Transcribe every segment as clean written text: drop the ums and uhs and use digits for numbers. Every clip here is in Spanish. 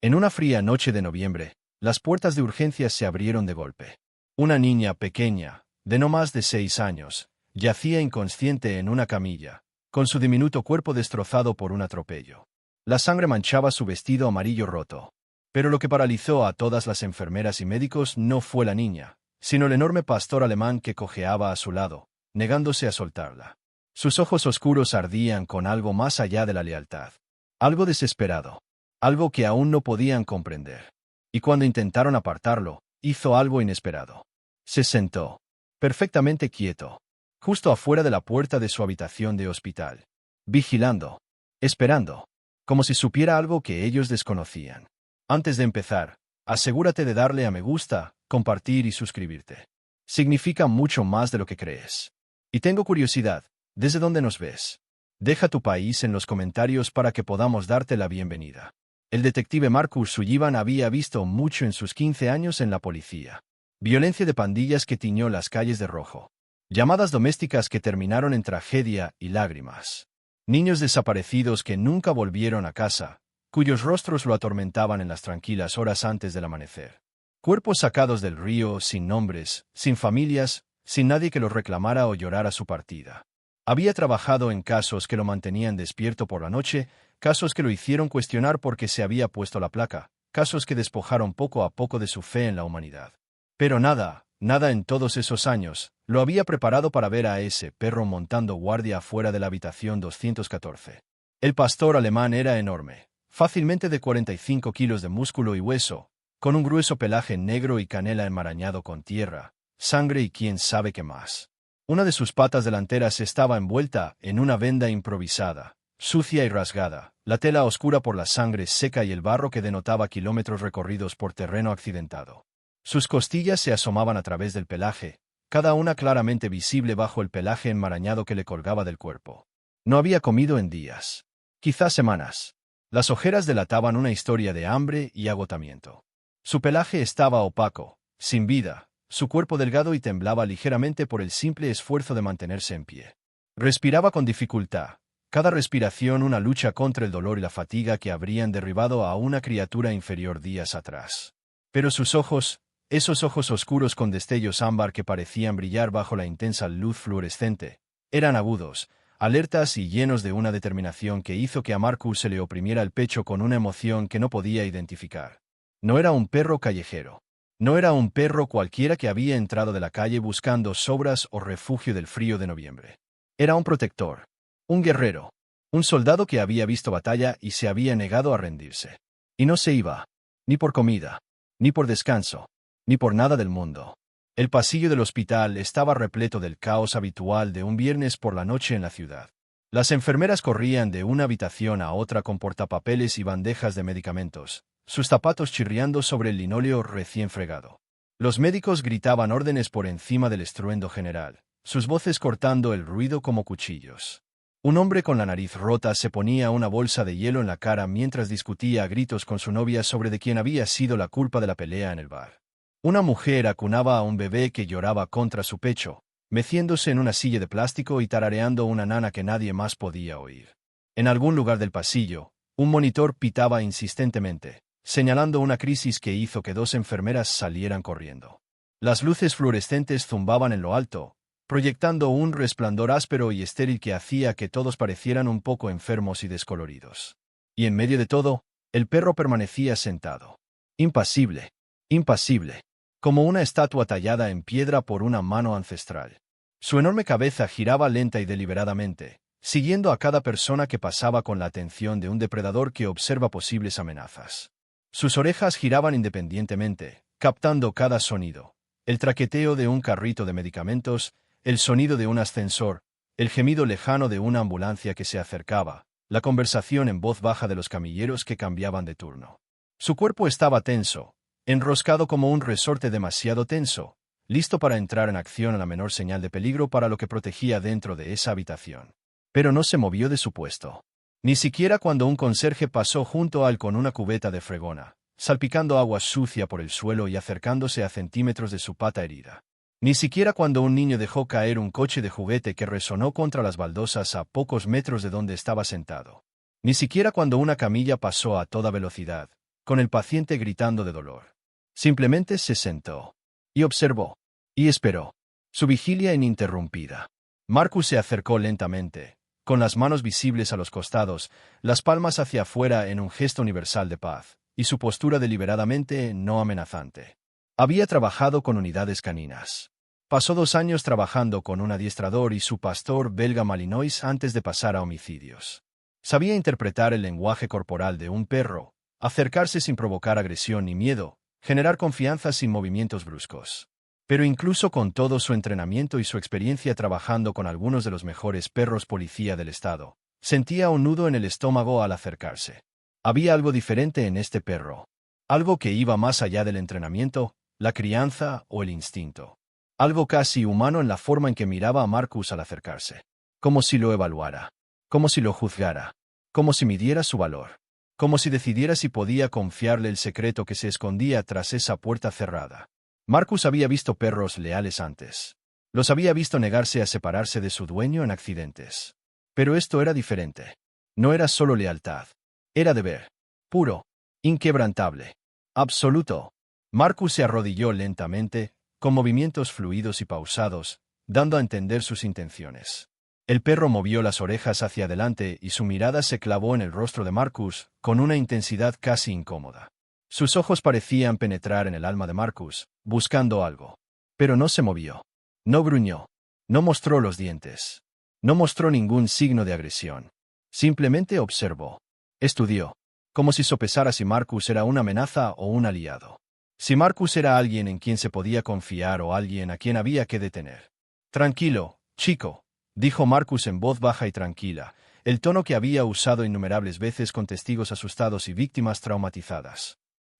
En una fría noche de noviembre, las puertas de urgencias se abrieron de golpe. Una niña pequeña, de no más de 6 años, yacía inconsciente en una camilla, con su diminuto cuerpo destrozado por un atropello. La sangre manchaba su vestido amarillo roto. Pero lo que paralizó a todas las enfermeras y médicos no fue la niña, sino el enorme pastor alemán que cojeaba a su lado, negándose a soltarla. Sus ojos oscuros ardían con algo más allá de la lealtad. Algo desesperado. Algo que aún no podían comprender. Y cuando intentaron apartarlo, hizo algo inesperado. Se sentó, perfectamente quieto, justo afuera de la puerta de su habitación de hospital, vigilando, esperando, como si supiera algo que ellos desconocían. Antes de empezar, asegúrate de darle a me gusta, compartir y suscribirte. Significa mucho más de lo que crees. Y tengo curiosidad, ¿desde dónde nos ves? Deja tu país en los comentarios para que podamos darte la bienvenida. El detective Marcus Sullivan había visto mucho en sus 15 años en la policía. Violencia de pandillas que tiñó las calles de rojo. Llamadas domésticas que terminaron en tragedia y lágrimas. Niños desaparecidos que nunca volvieron a casa, cuyos rostros lo atormentaban en las tranquilas horas antes del amanecer. Cuerpos sacados del río, sin nombres, sin familias, sin nadie que los reclamara o llorara su partida. Había trabajado en casos que lo mantenían despierto por la noche, casos que lo hicieron cuestionar porque se había puesto la placa, casos que despojaron poco a poco de su fe en la humanidad. Pero nada en todos esos años, lo había preparado para ver a ese perro montando guardia afuera de la habitación 214. El pastor alemán era enorme, fácilmente de 45 kilos de músculo y hueso, con un grueso pelaje negro y canela enmarañado con tierra, sangre y quién sabe qué más. Una de sus patas delanteras estaba envuelta en una venda improvisada, sucia y rasgada, la tela oscura por la sangre seca y el barro que denotaba kilómetros recorridos por terreno accidentado. Sus costillas se asomaban a través del pelaje, cada una claramente visible bajo el pelaje enmarañado que le colgaba del cuerpo. No había comido en días. Quizás semanas. Las ojeras delataban una historia de hambre y agotamiento. Su pelaje estaba opaco, sin vida, su cuerpo delgado y temblaba ligeramente por el simple esfuerzo de mantenerse en pie. Respiraba con dificultad, cada respiración una lucha contra el dolor y la fatiga que habrían derribado a una criatura inferior días atrás. Pero sus ojos, esos ojos oscuros con destellos ámbar que parecían brillar bajo la intensa luz fluorescente, eran agudos, alertas y llenos de una determinación que hizo que a Marcus se le oprimiera el pecho con una emoción que no podía identificar. No era un perro callejero. No era un perro cualquiera que había entrado de la calle buscando sobras o refugio del frío de noviembre. Era un protector, un guerrero, un soldado que había visto batalla y se había negado a rendirse. Y no se iba, ni por comida, ni por descanso, ni por nada del mundo. El pasillo del hospital estaba repleto del caos habitual de un viernes por la noche en la ciudad. Las enfermeras corrían de una habitación a otra con portapapeles y bandejas de medicamentos, sus zapatos chirriando sobre el linóleo recién fregado. Los médicos gritaban órdenes por encima del estruendo general, sus voces cortando el ruido como cuchillos. Un hombre con la nariz rota se ponía una bolsa de hielo en la cara mientras discutía a gritos con su novia sobre de quién había sido la culpa de la pelea en el bar. Una mujer acunaba a un bebé que lloraba contra su pecho, meciéndose en una silla de plástico y tarareando una nana que nadie más podía oír. En algún lugar del pasillo, un monitor pitaba insistentemente, señalando una crisis que hizo que 2 enfermeras salieran corriendo. Las luces fluorescentes zumbaban en lo alto, proyectando un resplandor áspero y estéril que hacía que todos parecieran un poco enfermos y descoloridos. Y en medio de todo, el perro permanecía sentado. Impasible, impasible, como una estatua tallada en piedra por una mano ancestral. Su enorme cabeza giraba lenta y deliberadamente, siguiendo a cada persona que pasaba con la atención de un depredador que observa posibles amenazas. Sus orejas giraban independientemente, captando cada sonido: el traqueteo de un carrito de medicamentos, el sonido de un ascensor, el gemido lejano de una ambulancia que se acercaba, la conversación en voz baja de los camilleros que cambiaban de turno. Su cuerpo estaba tenso, enroscado como un resorte demasiado tenso, listo para entrar en acción a la menor señal de peligro para lo que protegía dentro de esa habitación. Pero no se movió de su puesto. Ni siquiera cuando un conserje pasó junto a él con una cubeta de fregona, salpicando agua sucia por el suelo y acercándose a centímetros de su pata herida. Ni siquiera cuando un niño dejó caer un coche de juguete que resonó contra las baldosas a pocos metros de donde estaba sentado. Ni siquiera cuando una camilla pasó a toda velocidad, con el paciente gritando de dolor. Simplemente se sentó. Y observó. Y esperó. Su vigilia ininterrumpida. Marcus se acercó lentamente, con las manos visibles a los costados, las palmas hacia afuera en un gesto universal de paz, y su postura deliberadamente no amenazante. Había trabajado con unidades caninas. Pasó 2 años trabajando con un adiestrador y su pastor belga Malinois antes de pasar a homicidios. Sabía interpretar el lenguaje corporal de un perro, acercarse sin provocar agresión ni miedo, generar confianza sin movimientos bruscos. Pero incluso con todo su entrenamiento y su experiencia trabajando con algunos de los mejores perros policía del estado, sentía un nudo en el estómago al acercarse. Había algo diferente en este perro. Algo que iba más allá del entrenamiento, la crianza o el instinto. Algo casi humano en la forma en que miraba a Marcus al acercarse. Como si lo evaluara. Como si lo juzgara. Como si midiera su valor. Como si decidiera si podía confiarle el secreto que se escondía tras esa puerta cerrada. Marcus había visto perros leales antes. Los había visto negarse a separarse de su dueño en accidentes. Pero esto era diferente. No era solo lealtad. Era deber. Puro. Inquebrantable. Absoluto. Marcus se arrodilló lentamente, con movimientos fluidos y pausados, dando a entender sus intenciones. El perro movió las orejas hacia adelante y su mirada se clavó en el rostro de Marcus, con una intensidad casi incómoda. Sus ojos parecían penetrar en el alma de Marcus, buscando algo. Pero no se movió. No gruñó. No mostró los dientes. No mostró ningún signo de agresión. Simplemente observó. Estudió. Como si sopesara si Marcus era una amenaza o un aliado. Si Marcus era alguien en quien se podía confiar o alguien a quien había que detener. Tranquilo, chico, dijo Marcus en voz baja y tranquila, el tono que había usado innumerables veces con testigos asustados y víctimas traumatizadas.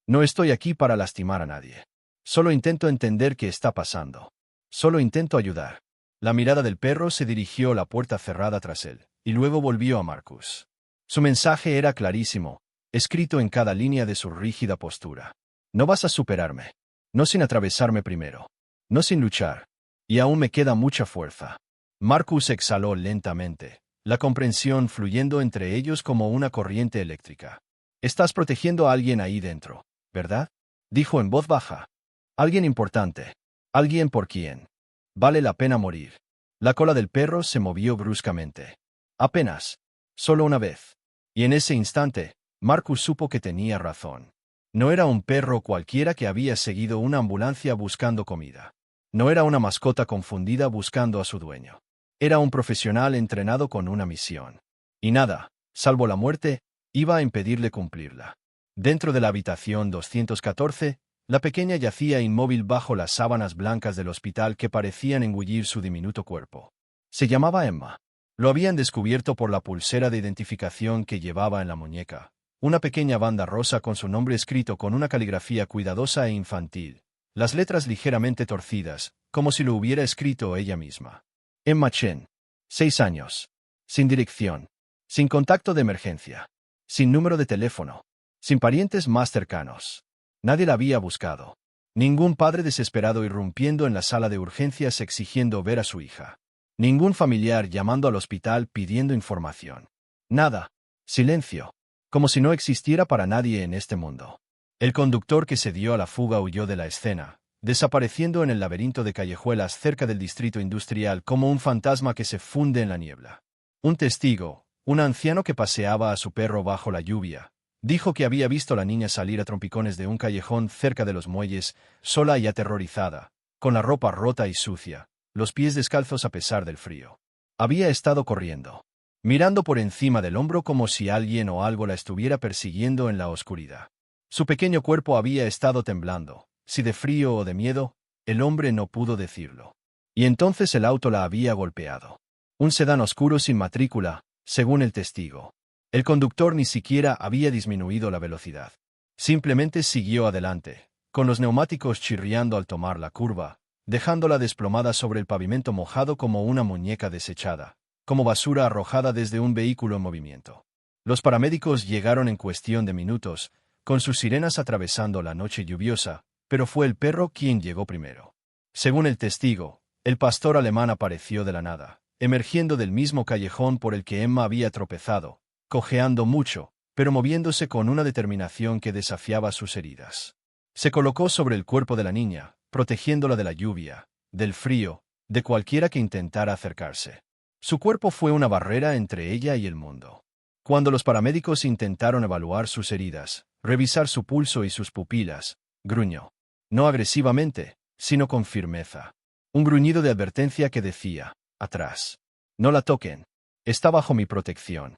No estoy aquí para lastimar a nadie. Solo intento entender qué está pasando. Solo intento ayudar. La mirada del perro se dirigió a la puerta cerrada tras él, y luego volvió a Marcus. Su mensaje era clarísimo, escrito en cada línea de su rígida postura. No vas a superarme. No sin atravesarme primero. No sin luchar. Y aún me queda mucha fuerza. Marcus exhaló lentamente, la comprensión fluyendo entre ellos como una corriente eléctrica. Estás protegiendo a alguien ahí dentro, ¿verdad? Dijo en voz baja. Alguien importante. Alguien por quien vale la pena morir. La cola del perro se movió bruscamente. Apenas. Solo una vez. Y en ese instante, Marcus supo que tenía razón. No era un perro cualquiera que había seguido una ambulancia buscando comida. No era una mascota confundida buscando a su dueño. Era un profesional entrenado con una misión. Y nada, salvo la muerte, iba a impedirle cumplirla. Dentro de la habitación 214, la pequeña yacía inmóvil bajo las sábanas blancas del hospital que parecían engullir su diminuto cuerpo. Se llamaba Emma. Lo habían descubierto por la pulsera de identificación que llevaba en la muñeca. Una pequeña banda rosa con su nombre escrito con una caligrafía cuidadosa e infantil. Las letras ligeramente torcidas, como si lo hubiera escrito ella misma. Emma Chen. 6 años. Sin dirección. Sin contacto de emergencia. Sin número de teléfono. Sin parientes más cercanos. Nadie la había buscado. Ningún padre desesperado irrumpiendo en la sala de urgencias exigiendo ver a su hija. Ningún familiar llamando al hospital pidiendo información. Nada. Silencio. Como si no existiera para nadie en este mundo. El conductor que se dio a la fuga huyó de la escena, desapareciendo en el laberinto de callejuelas cerca del distrito industrial como un fantasma que se funde en la niebla. Un testigo, un anciano que paseaba a su perro bajo la lluvia, dijo que había visto a la niña salir a trompicones de un callejón cerca de los muelles, sola y aterrorizada, con la ropa rota y sucia, los pies descalzos a pesar del frío. Había estado corriendo, mirando por encima del hombro como si alguien o algo la estuviera persiguiendo en la oscuridad. Su pequeño cuerpo había estado temblando, si de frío o de miedo, el hombre no pudo decirlo. Y entonces el auto la había golpeado. Un sedán oscuro sin matrícula, según el testigo. El conductor ni siquiera había disminuido la velocidad. Simplemente siguió adelante, con los neumáticos chirriando al tomar la curva, dejándola desplomada sobre el pavimento mojado como una muñeca desechada, como basura arrojada desde un vehículo en movimiento. Los paramédicos llegaron en cuestión de minutos, con sus sirenas atravesando la noche lluviosa, pero fue el perro quien llegó primero. Según el testigo, el pastor alemán apareció de la nada, emergiendo del mismo callejón por el que Emma había tropezado, cojeando mucho, pero moviéndose con una determinación que desafiaba sus heridas. Se colocó sobre el cuerpo de la niña, protegiéndola de la lluvia, del frío, de cualquiera que intentara acercarse. Su cuerpo fue una barrera entre ella y el mundo. Cuando los paramédicos intentaron evaluar sus heridas, revisar su pulso y sus pupilas, gruñó. No agresivamente, sino con firmeza. Un gruñido de advertencia que decía, atrás. No la toquen. Está bajo mi protección.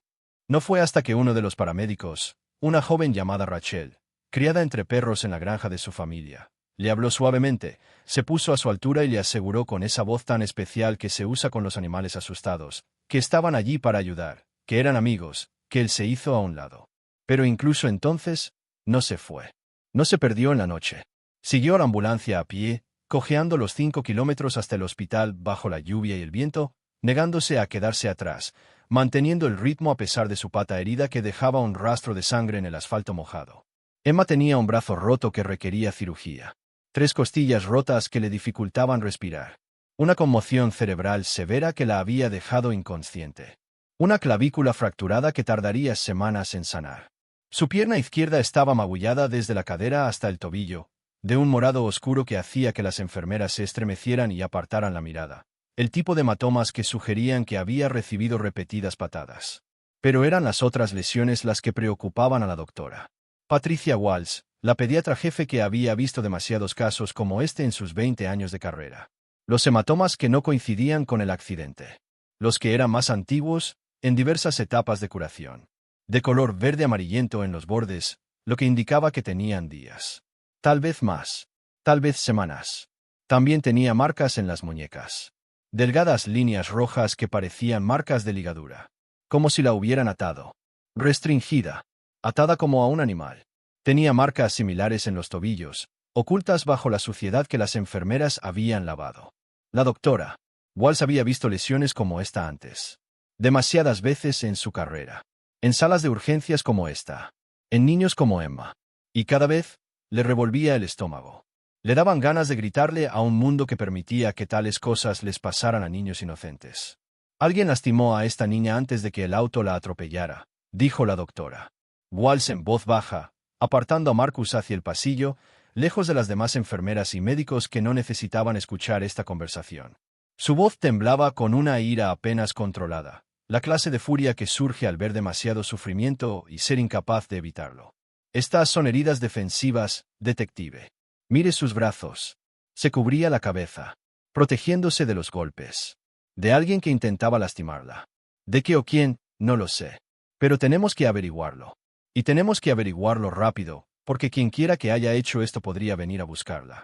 No fue hasta que uno de los paramédicos, una joven llamada Rachel, criada entre perros en la granja de su familia, le habló suavemente, se puso a su altura y le aseguró con esa voz tan especial que se usa con los animales asustados, que estaban allí para ayudar, que eran amigos, que él se hizo a un lado. Pero incluso entonces, no se fue. No se perdió en la noche. Siguió a la ambulancia a pie, cojeando los 5 kilómetros hasta el hospital bajo la lluvia y el viento, negándose a quedarse atrás, manteniendo el ritmo a pesar de su pata herida que dejaba un rastro de sangre en el asfalto mojado. Emma tenía un brazo roto que requería cirugía. 3 costillas rotas que le dificultaban respirar. Una conmoción cerebral severa que la había dejado inconsciente. Una clavícula fracturada que tardaría semanas en sanar. Su pierna izquierda estaba magullada desde la cadera hasta el tobillo, de un morado oscuro que hacía que las enfermeras se estremecieran y apartaran la mirada. El tipo de hematomas que sugerían que había recibido repetidas patadas. Pero eran las otras lesiones las que preocupaban a la doctora. Patricia Walsh, la pediatra jefe que había visto demasiados casos como este en sus 20 años de carrera. Los hematomas que no coincidían con el accidente. Los que eran más antiguos, en diversas etapas de curación. De color verde amarillento en los bordes, lo que indicaba que tenían días. Tal vez más. Tal vez semanas. También tenía marcas en las muñecas. Delgadas líneas rojas que parecían marcas de ligadura. Como si la hubieran atado. Restringida. Atada como a un animal. Tenía marcas similares en los tobillos, ocultas bajo la suciedad que las enfermeras habían lavado. La doctora Walsh había visto lesiones como esta antes. Demasiadas veces en su carrera. En salas de urgencias como esta. En niños como Emma. Y cada vez, le revolvía el estómago. Le daban ganas de gritarle a un mundo que permitía que tales cosas les pasaran a niños inocentes. Alguien lastimó a esta niña antes de que el auto la atropellara, dijo la doctora Walsh en voz baja, apartando a Marcus hacia el pasillo, lejos de las demás enfermeras y médicos que no necesitaban escuchar esta conversación. Su voz temblaba con una ira apenas controlada, la clase de furia que surge al ver demasiado sufrimiento y ser incapaz de evitarlo. Estas son heridas defensivas, detective. Mire sus brazos. Se cubría la cabeza, protegiéndose de los golpes. De alguien que intentaba lastimarla. ¿De qué o quién? No lo sé. Pero tenemos que averiguarlo. Y tenemos que averiguarlo rápido, porque quienquiera que haya hecho esto podría venir a buscarla.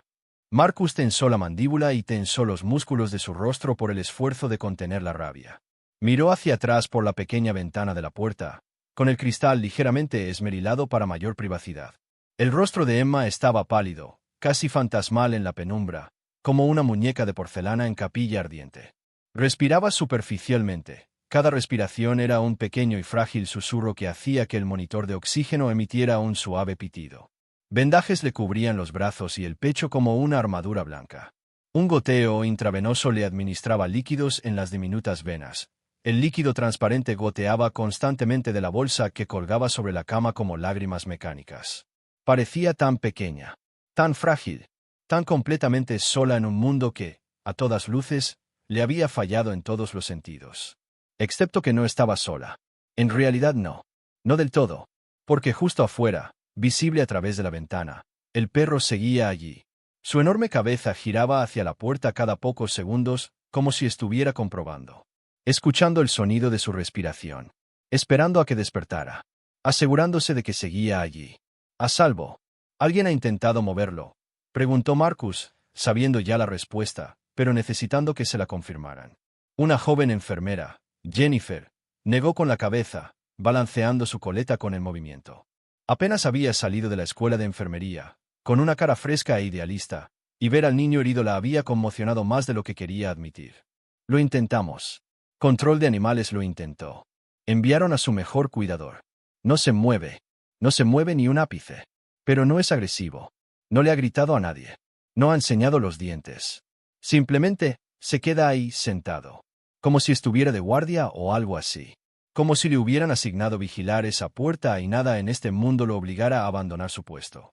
Marcus tensó la mandíbula y tensó los músculos de su rostro por el esfuerzo de contener la rabia. Miró hacia atrás por la pequeña ventana de la puerta, con el cristal ligeramente esmerilado para mayor privacidad. El rostro de Emma estaba pálido, casi fantasmal en la penumbra, como una muñeca de porcelana en capilla ardiente. Respiraba superficialmente. Cada respiración era un pequeño y frágil susurro que hacía que el monitor de oxígeno emitiera un suave pitido. Vendajes le cubrían los brazos y el pecho como una armadura blanca. Un goteo intravenoso le administraba líquidos en las diminutas venas. El líquido transparente goteaba constantemente de la bolsa que colgaba sobre la cama como lágrimas mecánicas. Parecía tan pequeña, tan frágil, tan completamente sola en un mundo que, a todas luces, le había fallado en todos los sentidos. Excepto que no estaba sola. En realidad no. No del todo. Porque justo afuera, visible a través de la ventana, el perro seguía allí. Su enorme cabeza giraba hacia la puerta cada pocos segundos, como si estuviera comprobando. Escuchando el sonido de su respiración. Esperando a que despertara. Asegurándose de que seguía allí. A salvo. ¿Alguien ha intentado moverlo?, preguntó Marcus, sabiendo ya la respuesta, pero necesitando que se la confirmaran. Una joven enfermera, Jennifer, negó con la cabeza, balanceando su coleta con el movimiento. Apenas había salido de la escuela de enfermería, con una cara fresca e idealista, y ver al niño herido la había conmocionado más de lo que quería admitir. Lo intentamos. Control de animales lo intentó. Enviaron a su mejor cuidador. No se mueve ni un ápice. Pero no es agresivo. No le ha gritado a nadie. No ha enseñado los dientes. Simplemente, se queda ahí, sentado. Como si estuviera de guardia o algo así. como si le hubieran asignado vigilar esa puerta y nada en este mundo lo obligara a abandonar su puesto.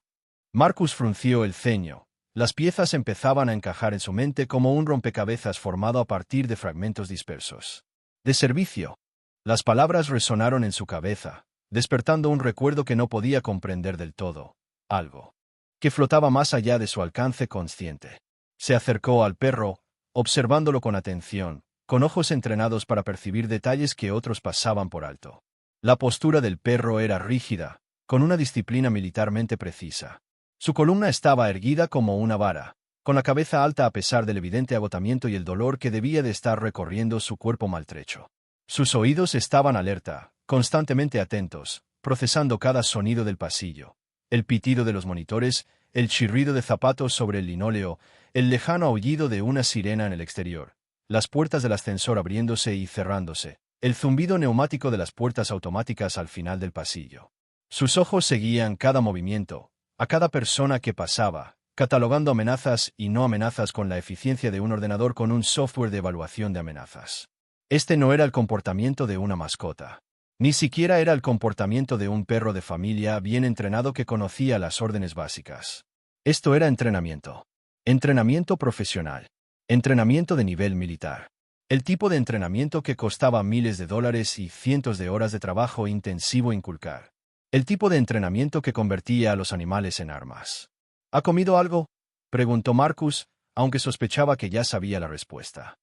Marcus frunció el ceño. Las piezas empezaban a encajar en su mente como un rompecabezas formado a partir de fragmentos dispersos. De servicio. Las palabras resonaron en su cabeza, despertando un recuerdo que no podía comprender del todo. Algo que flotaba más allá de su alcance consciente. Se acercó al perro, observándolo con atención, con ojos entrenados para percibir detalles que otros pasaban por alto. La postura del perro era rígida, con una disciplina militarmente precisa. Su columna estaba erguida como una vara, con la cabeza alta a pesar del evidente agotamiento y el dolor que debía de estar recorriendo su cuerpo maltrecho. Sus oídos estaban alerta, constantemente atentos, procesando cada sonido del pasillo. El pitido de los monitores, el chirrido de zapatos sobre el linóleo, el lejano aullido de una sirena en el exterior, las puertas del ascensor abriéndose y cerrándose, el zumbido neumático de las puertas automáticas al final del pasillo. Sus ojos seguían cada movimiento, a cada persona que pasaba, catalogando amenazas y no amenazas con la eficiencia de un ordenador con un software de evaluación de amenazas. Este no era el comportamiento de una mascota. Ni siquiera era el comportamiento de un perro de familia bien entrenado que conocía las órdenes básicas. Esto era entrenamiento. Entrenamiento profesional. Entrenamiento de nivel militar. El tipo de entrenamiento que costaba miles de dólares y cientos de horas de trabajo intensivo inculcar. El tipo de entrenamiento que convertía a los animales en armas. ¿Ha comido algo?, preguntó Marcus, aunque sospechaba que ya sabía la respuesta.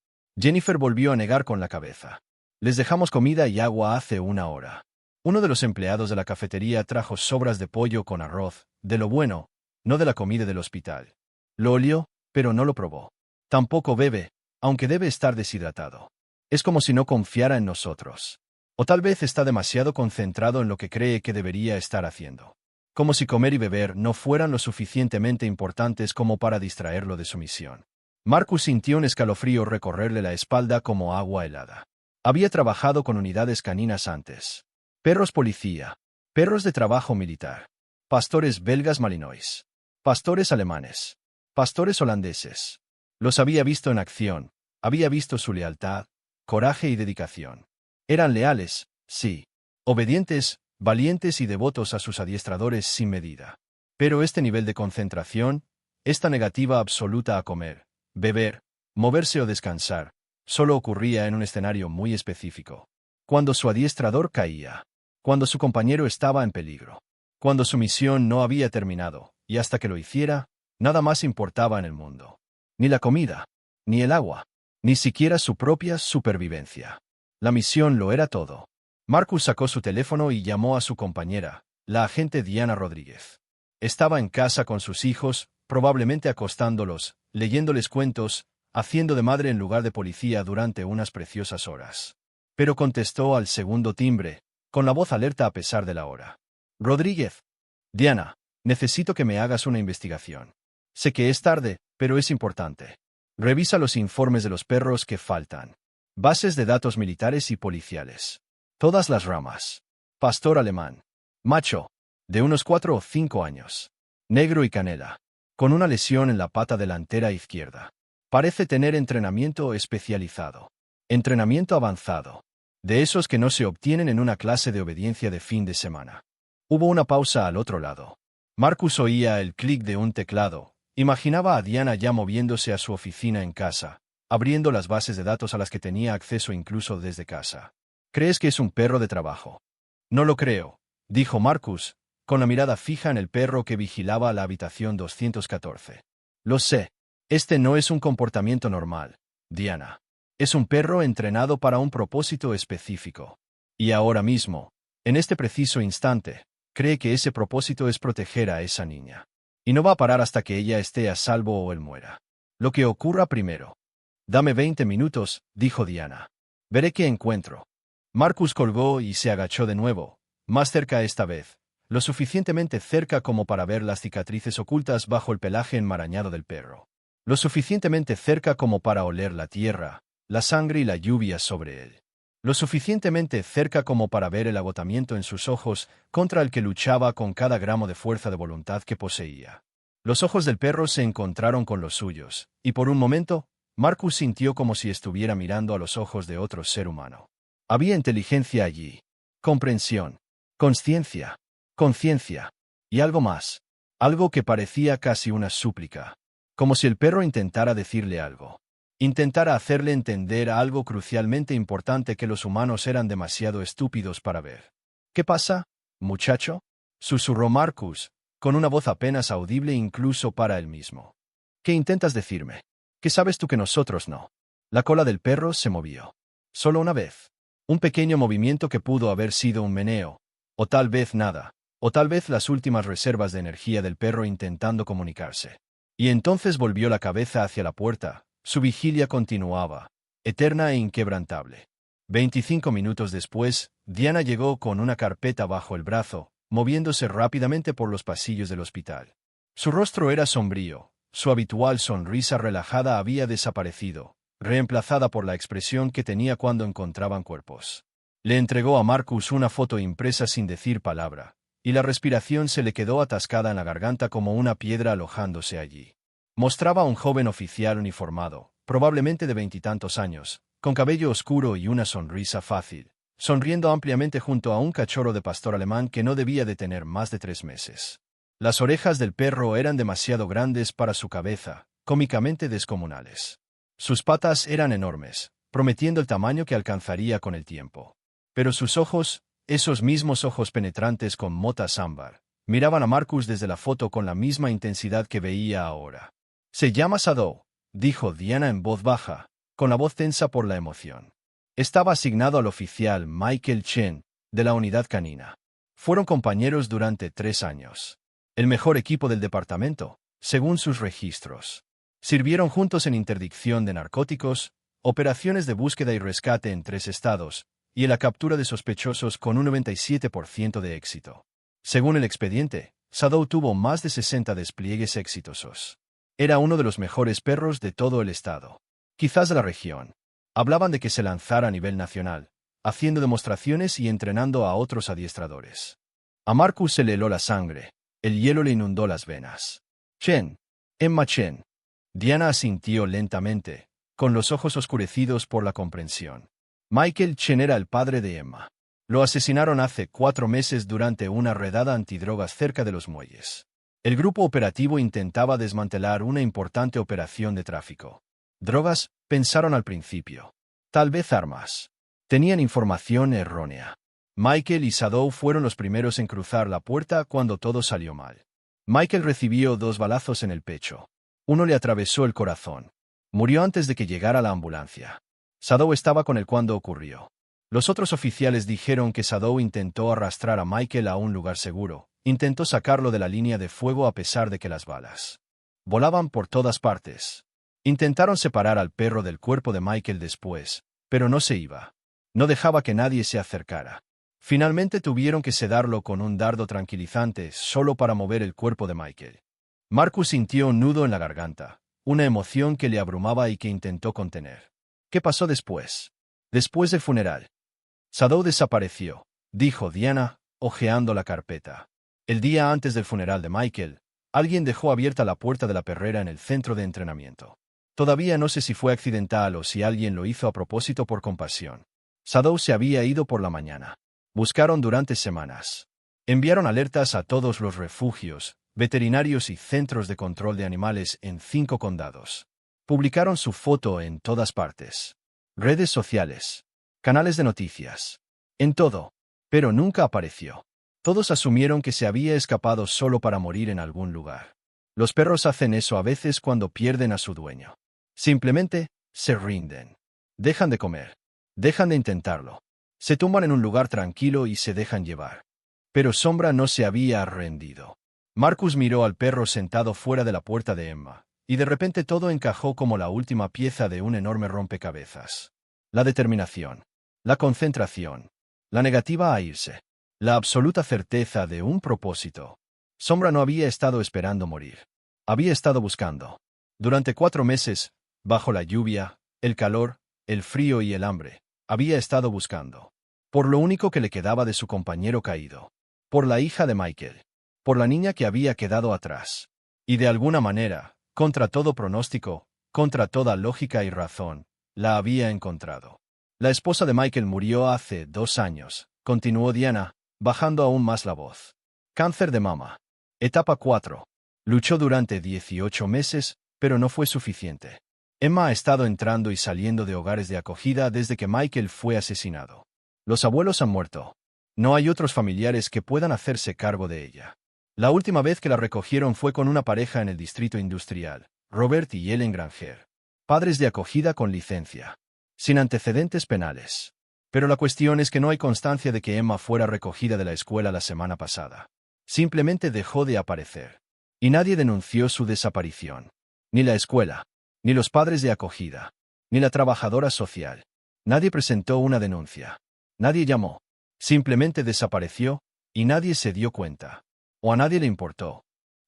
Jennifer volvió a negar con la cabeza. Les dejamos comida y agua hace una hora. Uno de los empleados de la cafetería trajo sobras de pollo con arroz, de lo bueno, no de la comida del hospital. Lo olió, pero no lo probó. Tampoco bebe, aunque debe estar deshidratado. Es como si no confiara en nosotros. O tal vez está demasiado concentrado en lo que cree que debería estar haciendo. Como si comer y beber no fueran lo suficientemente importantes como para distraerlo de su misión. Marcus sintió un escalofrío recorrerle la espalda como agua helada. Había trabajado con unidades caninas antes. Perros policía. Perros de trabajo militar. Pastores belgas malinois. Pastores alemanes. Pastores holandeses. Los había visto en acción. Había visto su lealtad, coraje y dedicación. Eran leales, sí. Obedientes, valientes y devotos a sus adiestradores sin medida. Pero este nivel de concentración, esta negativa absoluta a comer, beber, moverse o descansar, solo ocurría en un escenario muy específico. Cuando su adiestrador caía. Cuando su compañero estaba en peligro. Cuando su misión no había terminado, y hasta que lo hiciera, nada más importaba en el mundo. Ni la comida, ni el agua, ni siquiera su propia supervivencia. La misión lo era todo. Marcus sacó su teléfono y llamó a su compañera, la agente Diana Rodríguez. Estaba en casa con sus hijos, probablemente acostándolos, leyéndoles cuentos, haciendo de madre en lugar de policía durante unas preciosas horas. Pero contestó al segundo timbre, con la voz alerta a pesar de la hora. Rodríguez. Diana, necesito que me hagas una investigación. Sé que es tarde, pero es importante. Revisa los informes de los perros que faltan. Bases de datos militares y policiales. Todas las ramas. Pastor alemán. Macho. De unos 4 o 5 años. Negro y canela. Con una lesión en la pata delantera izquierda. Parece tener entrenamiento especializado. Entrenamiento avanzado. De esos que no se obtienen en una clase de obediencia de fin de semana. Hubo una pausa al otro lado. Marcus oía el clic de un teclado. Imaginaba a Diana ya moviéndose a su oficina en casa, abriendo las bases de datos a las que tenía acceso incluso desde casa. ¿Crees que es un perro de trabajo? No lo creo, dijo Marcus, con la mirada fija en el perro que vigilaba la habitación 214. Lo sé. Este no es un comportamiento normal, Diana. Es un perro entrenado para un propósito específico. Y ahora mismo, en este preciso instante, cree que ese propósito es proteger a esa niña. Y no va a parar hasta que ella esté a salvo o él muera. Lo que ocurra primero. Dame 20 minutos, dijo Diana. Veré qué encuentro. Marcus colgó y se agachó de nuevo, más cerca esta vez, lo suficientemente cerca como para ver las cicatrices ocultas bajo el pelaje enmarañado del perro. Lo suficientemente cerca como para oler la tierra, la sangre y la lluvia sobre él. Lo suficientemente cerca como para ver el agotamiento en sus ojos contra el que luchaba con cada gramo de fuerza de voluntad que poseía. Los ojos del perro se encontraron con los suyos, y por un momento, Marcus sintió como si estuviera mirando a los ojos de otro ser humano. Había inteligencia allí, comprensión, consciencia, conciencia, y algo más, algo que parecía casi una súplica, como si el perro intentara decirle algo, intentara hacerle entender algo crucialmente importante que los humanos eran demasiado estúpidos para ver. ¿Qué pasa, muchacho?, susurró Marcus, con una voz apenas audible incluso para él mismo. ¿Qué intentas decirme? ¿Qué sabes tú que nosotros no? La cola del perro se movió. Solo una vez. Un pequeño movimiento que pudo haber sido un meneo, o tal vez nada, o tal vez las últimas reservas de energía del perro intentando comunicarse. Y entonces volvió la cabeza hacia la puerta. Su vigilia continuaba, eterna e inquebrantable. 25 minutos después, Diana llegó con una carpeta bajo el brazo, moviéndose rápidamente por los pasillos del hospital. Su rostro era sombrío, su habitual sonrisa relajada había desaparecido, reemplazada por la expresión que tenía cuando encontraban cuerpos. Le entregó a Marcus una foto impresa sin decir palabra, y la respiración se le quedó atascada en la garganta como una piedra alojándose allí. Mostraba a un joven oficial uniformado, probablemente de 20 y tantos años, con cabello oscuro y una sonrisa fácil, sonriendo ampliamente junto a un cachorro de pastor alemán que no debía de tener más de 3 meses. Las orejas del perro eran demasiado grandes para su cabeza, cómicamente descomunales. Sus patas eran enormes, prometiendo el tamaño que alcanzaría con el tiempo. Pero sus ojos, esos mismos ojos penetrantes con motas ámbar, miraban a Marcus desde la foto con la misma intensidad que veía ahora. «Se llama Shadow», dijo Diana en voz baja, con la voz tensa por la emoción. Estaba asignado al oficial Michael Chen, de la unidad canina. Fueron compañeros durante 3 años. El mejor equipo del departamento, según sus registros. Sirvieron juntos en interdicción de narcóticos, operaciones de búsqueda y rescate en 3 estados, y en la captura de sospechosos con un 97% de éxito. Según el expediente, Shadow tuvo más de 60 despliegues exitosos. Era uno de los mejores perros de todo el estado. Quizás de la región. Hablaban de que se lanzara a nivel nacional, haciendo demostraciones y entrenando a otros adiestradores. A Marcus se le heló la sangre. El hielo le inundó las venas. Chen. Emma Chen. Diana asintió lentamente, con los ojos oscurecidos por la comprensión. Michael Chen era el padre de Emma. Lo asesinaron hace 4 meses durante una redada antidrogas cerca de los muelles. El grupo operativo intentaba desmantelar una importante operación de tráfico. Drogas, pensaron al principio. Tal vez armas. Tenían información errónea. Michael y Shadow fueron los primeros en cruzar la puerta cuando todo salió mal. Michael recibió 2 balazos en el pecho. Uno le atravesó el corazón. Murió antes de que llegara la ambulancia. Shadow estaba con él cuando ocurrió. Los otros oficiales dijeron que Shadow intentó arrastrar a Michael a un lugar seguro. Intentó sacarlo de la línea de fuego a pesar de que las balas volaban por todas partes. Intentaron separar al perro del cuerpo de Michael después, pero no se iba. No dejaba que nadie se acercara. Finalmente tuvieron que sedarlo con un dardo tranquilizante solo para mover el cuerpo de Michael. Marcus sintió un nudo en la garganta, una emoción que le abrumaba y que intentó contener. ¿Qué pasó después? Después del funeral. Shadow desapareció, dijo Diana, hojeando la carpeta. El día antes del funeral de Michael, alguien dejó abierta la puerta de la perrera en el centro de entrenamiento. Todavía no sé si fue accidental o si alguien lo hizo a propósito por compasión. Shadow se había ido por la mañana. Buscaron durante semanas. Enviaron alertas a todos los refugios, veterinarios y centros de control de animales en 5 condados. Publicaron su foto en todas partes. Redes sociales. Canales de noticias. En todo. Pero nunca apareció. Todos asumieron que se había escapado solo para morir en algún lugar. Los perros hacen eso a veces cuando pierden a su dueño. Simplemente, se rinden. Dejan de comer. Dejan de intentarlo. Se tumban en un lugar tranquilo y se dejan llevar. Pero Sombra no se había rendido. Marcus miró al perro sentado fuera de la puerta de Emma, y de repente todo encajó como la última pieza de un enorme rompecabezas. La determinación. La concentración. La negativa a irse. La absoluta certeza de un propósito. Sombra no había estado esperando morir. Había estado buscando. Durante 4 meses, bajo la lluvia, el calor, el frío y el hambre, había estado buscando. Por lo único que le quedaba de su compañero caído. Por la hija de Michael. Por la niña que había quedado atrás. Y de alguna manera, contra todo pronóstico, contra toda lógica y razón, la había encontrado. La esposa de Michael murió hace 2 años, continuó Diana, bajando aún más la voz. Cáncer de mama. Etapa 4. Luchó durante 18 meses, pero no fue suficiente. Emma ha estado entrando y saliendo de hogares de acogida desde que Michael fue asesinado. Los abuelos han muerto. No hay otros familiares que puedan hacerse cargo de ella. La última vez que la recogieron fue con una pareja en el distrito industrial, Robert y Ellen Granger. Padres de acogida con licencia. Sin antecedentes penales. Pero la cuestión es que no hay constancia de que Emma fuera recogida de la escuela la semana pasada. Simplemente dejó de aparecer. Y nadie denunció su desaparición. Ni la escuela, ni los padres de acogida, ni la trabajadora social. Nadie presentó una denuncia. Nadie llamó. Simplemente desapareció, y nadie se dio cuenta. O a nadie le importó.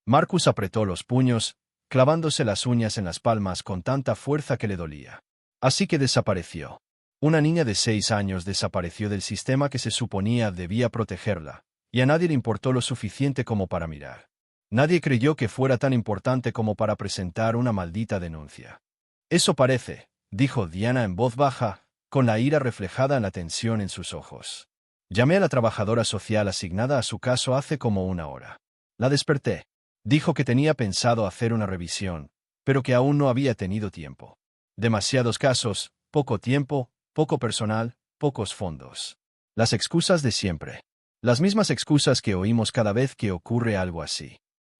Marcus apretó los puños, clavándose las uñas en las palmas con tanta fuerza que le dolía. Así que desapareció. Una niña de 6 años desapareció del sistema que se suponía debía protegerla, y a nadie le importó lo suficiente como para mirar. Nadie creyó que fuera tan importante como para presentar una maldita denuncia. Eso parece, dijo Diana en voz baja, con la ira reflejada en la tensión en sus ojos. Llamé a la trabajadora social asignada a su caso hace como 1 hora. La desperté. Dijo que tenía pensado hacer una revisión, pero que aún no había tenido tiempo. Demasiados casos, poco tiempo, poco personal, pocos fondos. Las excusas de siempre. Las mismas excusas que oímos cada vez que ocurre algo así.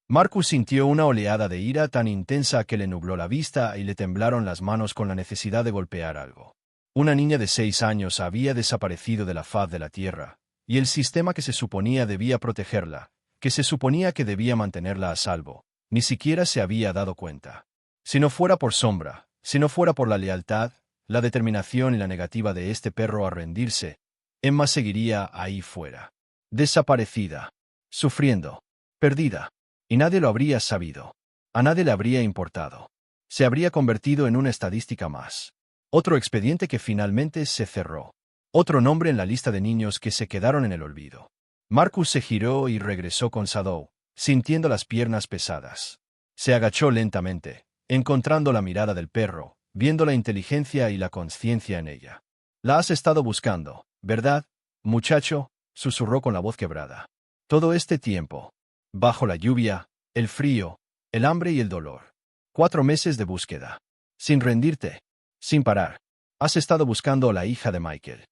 Marcus sintió una oleada de ira tan intensa que le nubló la vista y le temblaron las manos con la necesidad de golpear algo. Una niña de 6 años había desaparecido de la faz de la tierra, y el sistema que se suponía debía protegerla, que se suponía que debía mantenerla a salvo, ni siquiera se había dado cuenta. Si no fuera por Sombra, si no fuera por la lealtad, la determinación y la negativa de este perro a rendirse, Emma seguiría ahí fuera. Desaparecida. Sufriendo. Perdida. Y nadie lo habría sabido. A nadie le habría importado. Se habría convertido en una estadística más. Otro expediente que finalmente se cerró. Otro nombre en la lista de niños que se quedaron en el olvido. Marcus se giró y regresó con Shadow, sintiendo las piernas pesadas. Se agachó lentamente, encontrando la mirada del perro, viendo la inteligencia y la conciencia en ella. La has estado buscando, ¿verdad, muchacho? Susurró con la voz quebrada. Todo este tiempo. Bajo la lluvia, el frío, el hambre y el dolor. 4 meses de búsqueda. Sin rendirte. Sin parar. Has estado buscando a la hija de Michael.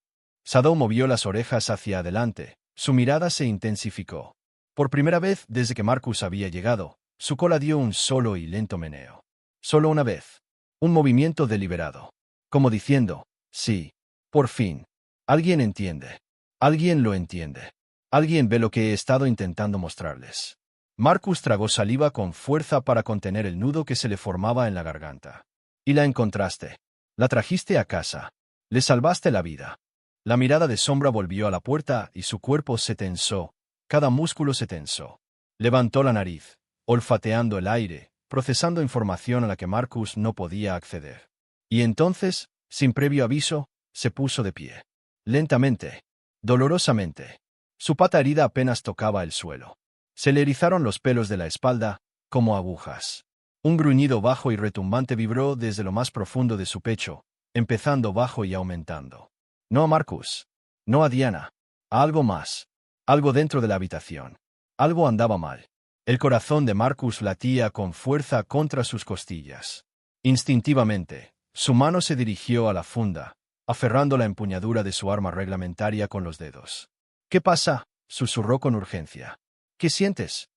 Shadow movió las orejas hacia adelante. Su mirada se intensificó. Por primera vez desde que Marcus había llegado, su cola dio un solo y lento meneo. Solo una vez. Un movimiento deliberado. Como diciendo, sí. Por fin. Alguien entiende. Alguien lo entiende. Alguien ve lo que he estado intentando mostrarles. Marcus tragó saliva con fuerza para contener el nudo que se le formaba en la garganta. Y la encontraste. La trajiste a casa. Le salvaste la vida. La mirada de Sombra volvió a la puerta y su cuerpo se tensó. Cada músculo se tensó. Levantó la nariz, olfateando el aire, procesando información a la que Marcus no podía acceder. Y entonces, sin previo aviso, se puso de pie. Lentamente. Dolorosamente. Su pata herida apenas tocaba el suelo. Se le erizaron los pelos de la espalda, como agujas. Un gruñido bajo y retumbante vibró desde lo más profundo de su pecho, empezando bajo y aumentando. No a Marcus. No a Diana. A algo más. Algo dentro de la habitación. Algo andaba mal. El corazón de Marcus latía con fuerza contra sus costillas. Instintivamente, su mano se dirigió a la funda, aferrando la empuñadura de su arma reglamentaria con los dedos. ¿Qué pasa? Susurró con urgencia. ¿Qué sientes?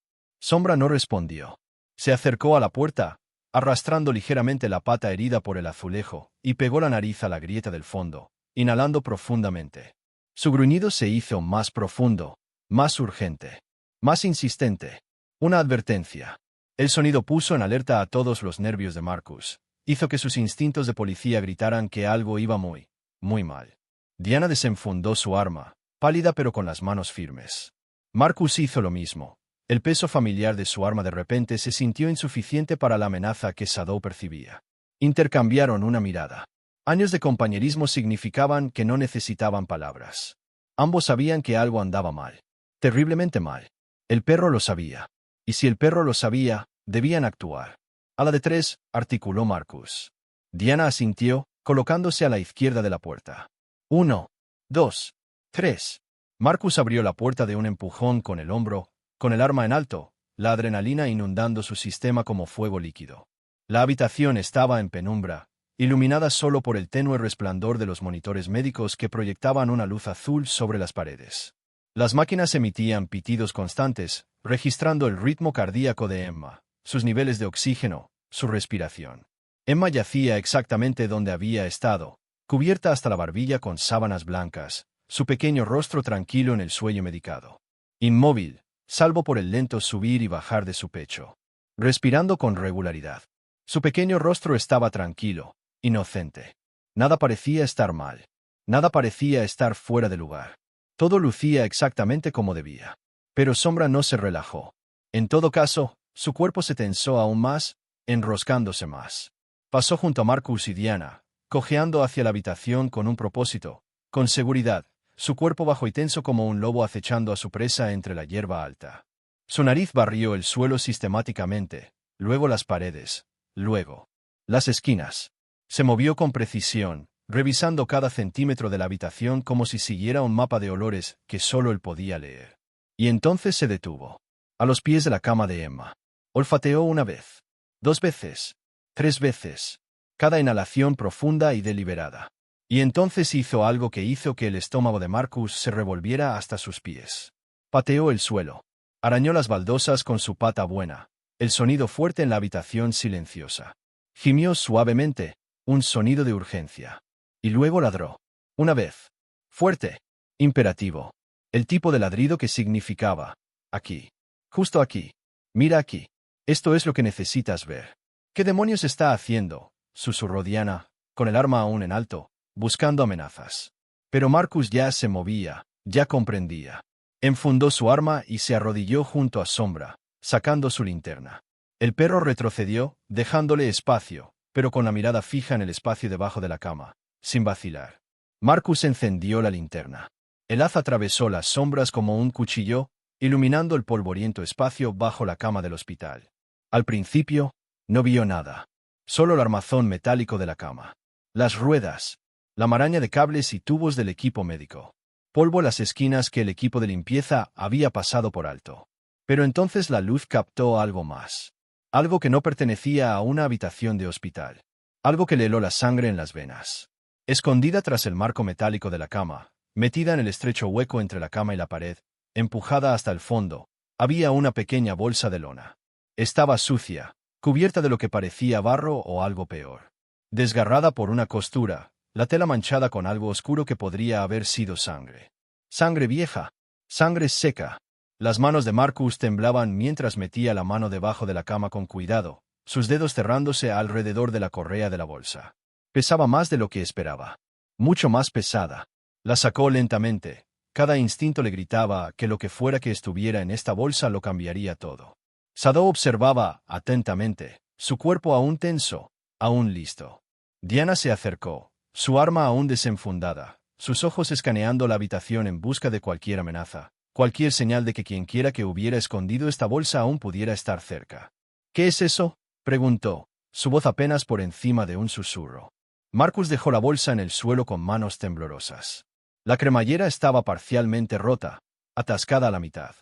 Sombra no respondió. Se acercó a la puerta, arrastrando ligeramente la pata herida por el azulejo, y pegó la nariz a la grieta del fondo, inhalando profundamente. Su gruñido se hizo más profundo, más urgente, más insistente. Una advertencia. El sonido puso en alerta a todos los nervios de Marcus. Hizo que sus instintos de policía gritaran que algo iba muy, muy mal. Diana desenfundó su arma, pálida pero con las manos firmes. Marcus hizo lo mismo. El peso familiar de su arma de repente se sintió insuficiente para la amenaza que Shadow percibía. Intercambiaron una mirada. Años de compañerismo significaban que no necesitaban palabras. Ambos sabían que algo andaba mal. Terriblemente mal. El perro lo sabía. Y si el perro lo sabía, debían actuar. A la de 3, articuló Marcus. Diana asintió, colocándose a la izquierda de la puerta. 1, 2, 3. Marcus abrió la puerta de un empujón con el hombro, con el arma en alto, la adrenalina inundando su sistema como fuego líquido. La habitación estaba en penumbra, iluminada solo por el tenue resplandor de los monitores médicos que proyectaban una luz azul sobre las paredes. Las máquinas emitían pitidos constantes, registrando el ritmo cardíaco de Emma, sus niveles de oxígeno, su respiración. Emma yacía exactamente donde había estado, cubierta hasta la barbilla con sábanas blancas, su pequeño rostro tranquilo en el sueño medicado. Inmóvil, salvo por el lento subir y bajar de su pecho. Respirando con regularidad. Su pequeño rostro estaba tranquilo, inocente. Nada parecía estar mal. Nada parecía estar fuera de lugar. Todo lucía exactamente como debía. Pero Sombra no se relajó. En todo caso, su cuerpo se tensó aún más, enroscándose más. Pasó junto a Marcus y Diana, cojeando hacia la habitación con un propósito, con seguridad, su cuerpo bajo y tenso como un lobo acechando a su presa entre la hierba alta. Su nariz barrió el suelo sistemáticamente, luego las paredes, luego las esquinas. Se movió con precisión, revisando cada centímetro de la habitación como si siguiera un mapa de olores que solo él podía leer. Y entonces se detuvo. A los pies de la cama de Emma. Olfateó una vez, 2 veces, 3 veces. Cada inhalación profunda y deliberada. Y entonces hizo algo que hizo que el estómago de Marcus se revolviera hasta sus pies. Pateó el suelo. Arañó las baldosas con su pata buena. El sonido fuerte en la habitación silenciosa. Gimió suavemente, un sonido de urgencia. Y luego ladró. Una vez. Fuerte. Imperativo. El tipo de ladrido que significaba: aquí. Justo aquí. Mira aquí. Esto es lo que necesitas ver. ¿Qué demonios está haciendo?, susurró Diana, con el arma aún en alto, buscando amenazas. Pero Marcus ya se movía, ya comprendía. Enfundó su arma y se arrodilló junto a Sombra, sacando su linterna. El perro retrocedió, dejándole espacio, pero con la mirada fija en el espacio debajo de la cama, sin vacilar. Marcus encendió la linterna. El haz atravesó las sombras como un cuchillo, iluminando el polvoriento espacio bajo la cama del hospital. Al principio, no vio nada. Solo el armazón metálico de la cama. Las ruedas. La maraña de cables y tubos del equipo médico. Polvo en las esquinas que el equipo de limpieza había pasado por alto. Pero entonces la luz captó algo más. Algo que no pertenecía a una habitación de hospital. Algo que le heló la sangre en las venas. Escondida tras el marco metálico de la cama, metida en el estrecho hueco entre la cama y la pared, empujada hasta el fondo, había una pequeña bolsa de lona. Estaba sucia, cubierta de lo que parecía barro o algo peor. Desgarrada por una costura, la tela manchada con algo oscuro que podría haber sido sangre. Sangre vieja. Sangre seca. Las manos de Marcus temblaban mientras metía la mano debajo de la cama con cuidado, sus dedos cerrándose alrededor de la correa de la bolsa. Pesaba más de lo que esperaba. Mucho más pesada. La sacó lentamente. Cada instinto le gritaba que lo que fuera que estuviera en esta bolsa lo cambiaría todo. Sado observaba, atentamente, su cuerpo aún tenso, aún listo. Diana se acercó, su arma aún desenfundada, sus ojos escaneando la habitación en busca de cualquier amenaza, cualquier señal de que quienquiera que hubiera escondido esta bolsa aún pudiera estar cerca. ¿Qué es eso?, preguntó, su voz apenas por encima de un susurro. Marcus dejó la bolsa en el suelo con manos temblorosas. La cremallera estaba parcialmente rota, atascada a la mitad.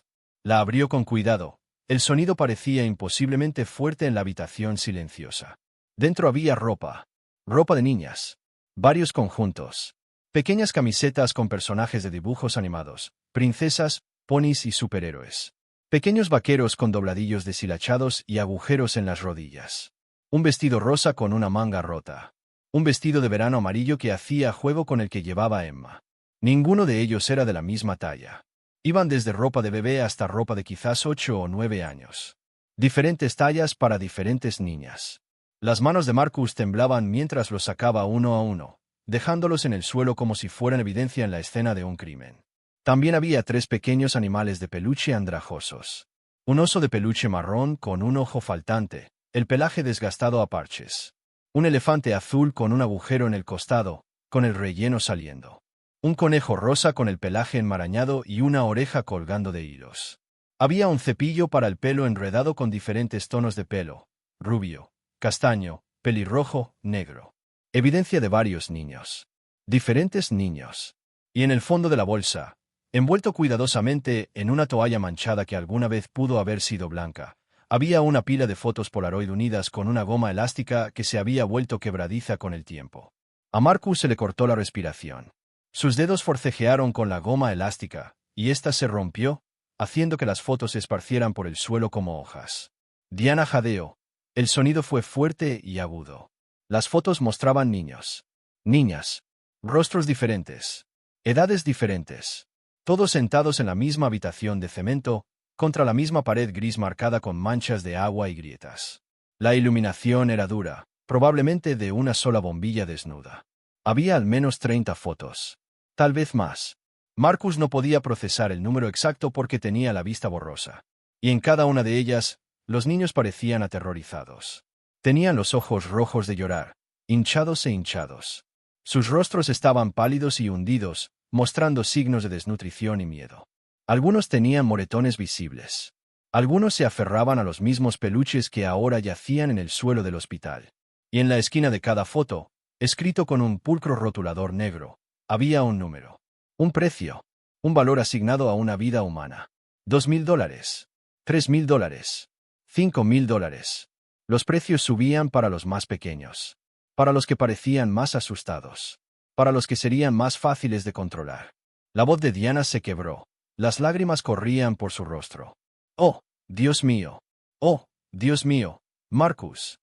La abrió con cuidado. El sonido parecía imposiblemente fuerte en la habitación silenciosa. Dentro había ropa. Ropa de niñas. Varios conjuntos. Pequeñas camisetas con personajes de dibujos animados, princesas, ponis y superhéroes. Pequeños vaqueros con dobladillos deshilachados y agujeros en las rodillas. Un vestido rosa con una manga rota. Un vestido de verano amarillo que hacía juego con el que llevaba Emma. Ninguno de ellos era de la misma talla. Iban desde ropa de bebé hasta ropa de quizás 8 o 9 años. Diferentes tallas para diferentes niñas. Las manos de Marcus temblaban mientras los sacaba uno a uno, dejándolos en el suelo como si fueran evidencia en la escena de un crimen. También había 3 pequeños animales de peluche andrajosos. Un oso de peluche marrón con un ojo faltante, el pelaje desgastado a parches. Un elefante azul con un agujero en el costado, con el relleno saliendo. Un conejo rosa con el pelaje enmarañado y una oreja colgando de hilos. Había un cepillo para el pelo enredado con diferentes tonos de pelo, rubio, castaño, pelirrojo, negro. Evidencia de varios niños. Diferentes niños. Y en el fondo de la bolsa, envuelto cuidadosamente en una toalla manchada que alguna vez pudo haber sido blanca, había una pila de fotos Polaroid unidas con una goma elástica que se había vuelto quebradiza con el tiempo. A Marcus se le cortó la respiración. Sus dedos forcejearon con la goma elástica, y ésta se rompió, haciendo que las fotos se esparcieran por el suelo como hojas. Diana jadeó. El sonido fue fuerte y agudo. Las fotos mostraban niños. Niñas. Rostros diferentes. Edades diferentes. Todos sentados en la misma habitación de cemento, contra la misma pared gris marcada con manchas de agua y grietas. La iluminación era dura, probablemente de una sola bombilla desnuda. Había al menos 30 fotos. Tal vez más. Marcus no podía procesar el número exacto porque tenía la vista borrosa. Y en cada una de ellas, los niños parecían aterrorizados. Tenían los ojos rojos de llorar, hinchados e hinchados. Sus rostros estaban pálidos y hundidos, mostrando signos de desnutrición y miedo. Algunos tenían moretones visibles. Algunos se aferraban a los mismos peluches que ahora yacían en el suelo del hospital. Y en la esquina de cada foto, escrito con un pulcro rotulador negro, había un número. Un precio. Un valor asignado a una vida humana. $2,000. $3,000. $5,000. Los precios subían para los más pequeños. Para los que parecían más asustados. Para los que serían más fáciles de controlar. La voz de Diana se quebró. Las lágrimas corrían por su rostro. ¡Oh, Dios mío! ¡Oh, Dios mío! Marcus.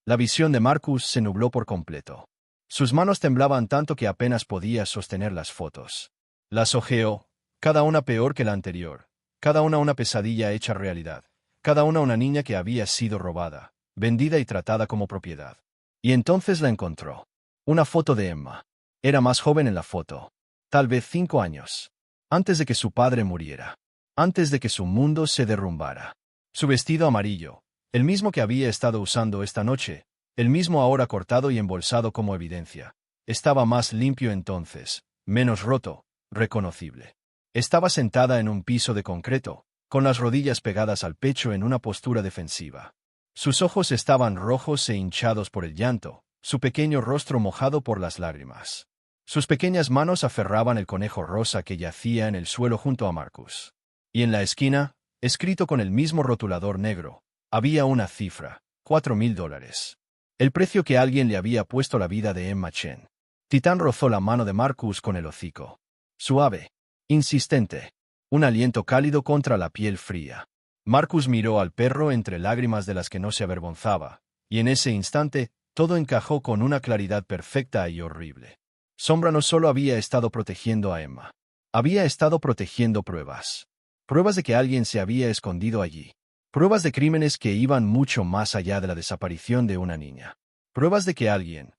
La visión de Marcus se nubló por completo. Sus manos temblaban tanto que apenas podía sostener las fotos. Las hojeó, cada una peor que la anterior, cada una pesadilla hecha realidad, cada una niña que había sido robada, vendida y tratada como propiedad. Y entonces la encontró. Una foto de Emma. Era más joven en la foto. Tal vez 5 años. Antes de que su padre muriera. Antes de que su mundo se derrumbara. Su vestido amarillo, el mismo que había estado usando esta noche, el mismo ahora cortado y embolsado como evidencia, estaba más limpio entonces, menos roto, reconocible. Estaba sentada en un piso de concreto, con las rodillas pegadas al pecho en una postura defensiva. Sus ojos estaban rojos e hinchados por el llanto, su pequeño rostro mojado por las lágrimas. Sus pequeñas manos aferraban el conejo rosa que yacía en el suelo junto a Marcus. Y en la esquina, escrito con el mismo rotulador negro, había una cifra, $4,000. El precio que alguien le había puesto la vida de Emma Chen. Titán rozó la mano de Marcus con el hocico. Suave. Insistente. Un aliento cálido contra la piel fría. Marcus miró al perro entre lágrimas de las que no se avergonzaba, y en ese instante, todo encajó con una claridad perfecta y horrible. Sombra no solo había estado protegiendo a Emma. Había estado protegiendo pruebas. Pruebas de que alguien se había escondido allí. Pruebas de crímenes que iban mucho más allá de la desaparición de una niña. Pruebas de que alguien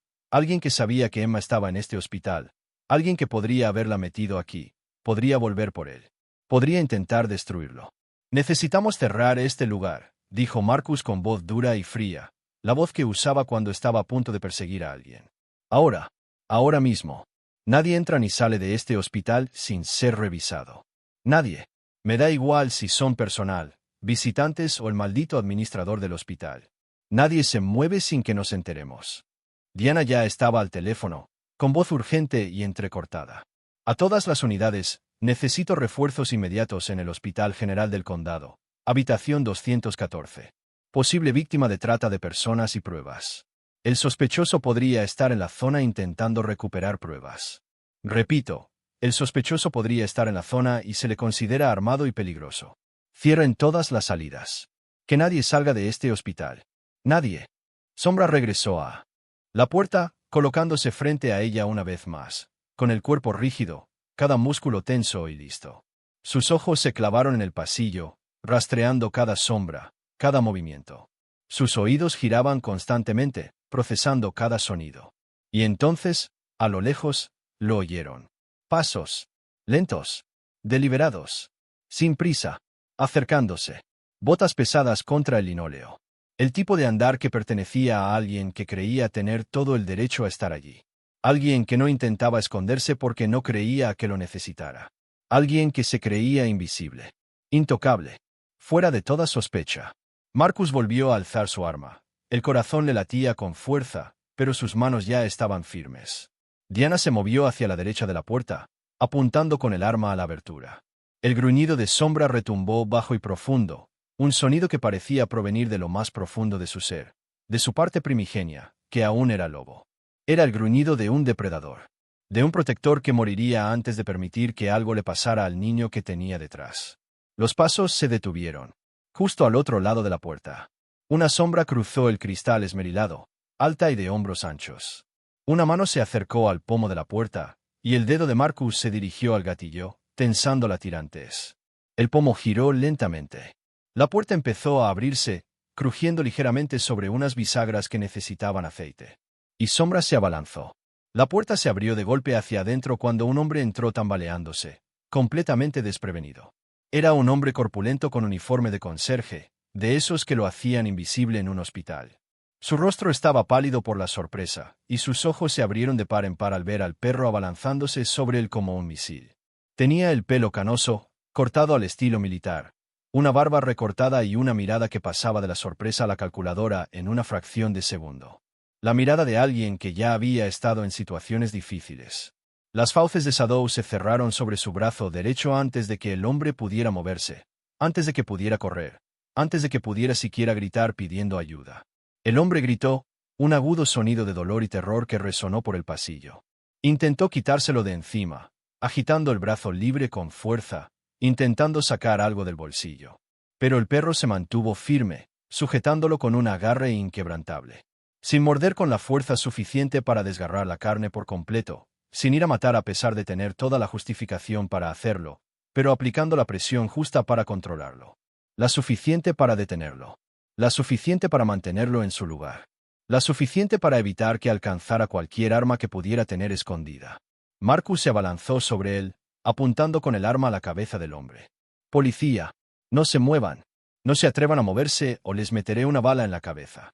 que sabía que Emma estaba en este hospital, alguien que podría haberla metido aquí, podría volver por él. Podría intentar destruirlo. Necesitamos cerrar este lugar, dijo Marcus con voz dura y fría, la voz que usaba cuando estaba a punto de perseguir a alguien. Ahora mismo. Nadie entra ni sale de este hospital sin ser revisado. Nadie. Me da igual si son personal, visitantes o el maldito administrador del hospital. Nadie se mueve sin que nos enteremos. Diana ya estaba al teléfono, con voz urgente y entrecortada. A todas las unidades, necesito refuerzos inmediatos en el Hospital General del Condado. Habitación 214. Posible víctima de trata de personas y pruebas. El sospechoso podría estar en la zona intentando recuperar pruebas. Repito, el sospechoso podría estar en la zona y se le considera armado y peligroso. Cierren todas las salidas. Que nadie salga de este hospital. Nadie. Sombra regresó a la puerta, colocándose frente a ella una vez más, con el cuerpo rígido, cada músculo tenso y listo. Sus ojos se clavaron en el pasillo, rastreando cada sombra, cada movimiento. Sus oídos giraban constantemente, procesando cada sonido. Y entonces, a lo lejos, lo oyeron. Pasos. Lentos. Deliberados. Sin prisa. Acercándose. Botas pesadas contra el linóleo. El tipo de andar que pertenecía a alguien que creía tener todo el derecho a estar allí. Alguien que no intentaba esconderse porque no creía que lo necesitara. Alguien que se creía invisible. Intocable. Fuera de toda sospecha. Marcus volvió a alzar su arma. El corazón le latía con fuerza, pero sus manos ya estaban firmes. Diana se movió hacia la derecha de la puerta, apuntando con el arma a la abertura. El gruñido de Sombra retumbó bajo y profundo, un sonido que parecía provenir de lo más profundo de su ser, de su parte primigenia, que aún era lobo. Era el gruñido de un depredador, de un protector que moriría antes de permitir que algo le pasara al niño que tenía detrás. Los pasos se detuvieron, justo al otro lado de la puerta. Una sombra cruzó el cristal esmerilado, alta y de hombros anchos. Una mano se acercó al pomo de la puerta, y el dedo de Marcus se dirigió al gatillo, tensando la tirantes. El pomo giró lentamente. La puerta empezó a abrirse, crujiendo ligeramente sobre unas bisagras que necesitaban aceite. Y Sombra se abalanzó. La puerta se abrió de golpe hacia adentro cuando un hombre entró tambaleándose, completamente desprevenido. Era un hombre corpulento con uniforme de conserje, de esos que lo hacían invisible en un hospital. Su rostro estaba pálido por la sorpresa, y sus ojos se abrieron de par en par al ver al perro abalanzándose sobre él como un misil. Tenía el pelo canoso, cortado al estilo militar, una barba recortada y una mirada que pasaba de la sorpresa a la calculadora en una fracción de segundo. La mirada de alguien que ya había estado en situaciones difíciles. Las fauces de Shadow se cerraron sobre su brazo derecho antes de que el hombre pudiera moverse, antes de que pudiera correr, antes de que pudiera siquiera gritar pidiendo ayuda. El hombre gritó, un agudo sonido de dolor y terror que resonó por el pasillo. Intentó quitárselo de encima, agitando el brazo libre con fuerza, intentando sacar algo del bolsillo. Pero el perro se mantuvo firme, sujetándolo con un agarre inquebrantable. Sin morder con la fuerza suficiente para desgarrar la carne por completo, sin ir a matar a pesar de tener toda la justificación para hacerlo, pero aplicando la presión justa para controlarlo. La suficiente para detenerlo. La suficiente para mantenerlo en su lugar. La suficiente para evitar que alcanzara cualquier arma que pudiera tener escondida. Marcus se abalanzó sobre él, apuntando con el arma a la cabeza del hombre. «Policía, no se muevan. No se atrevan a moverse o les meteré una bala en la cabeza».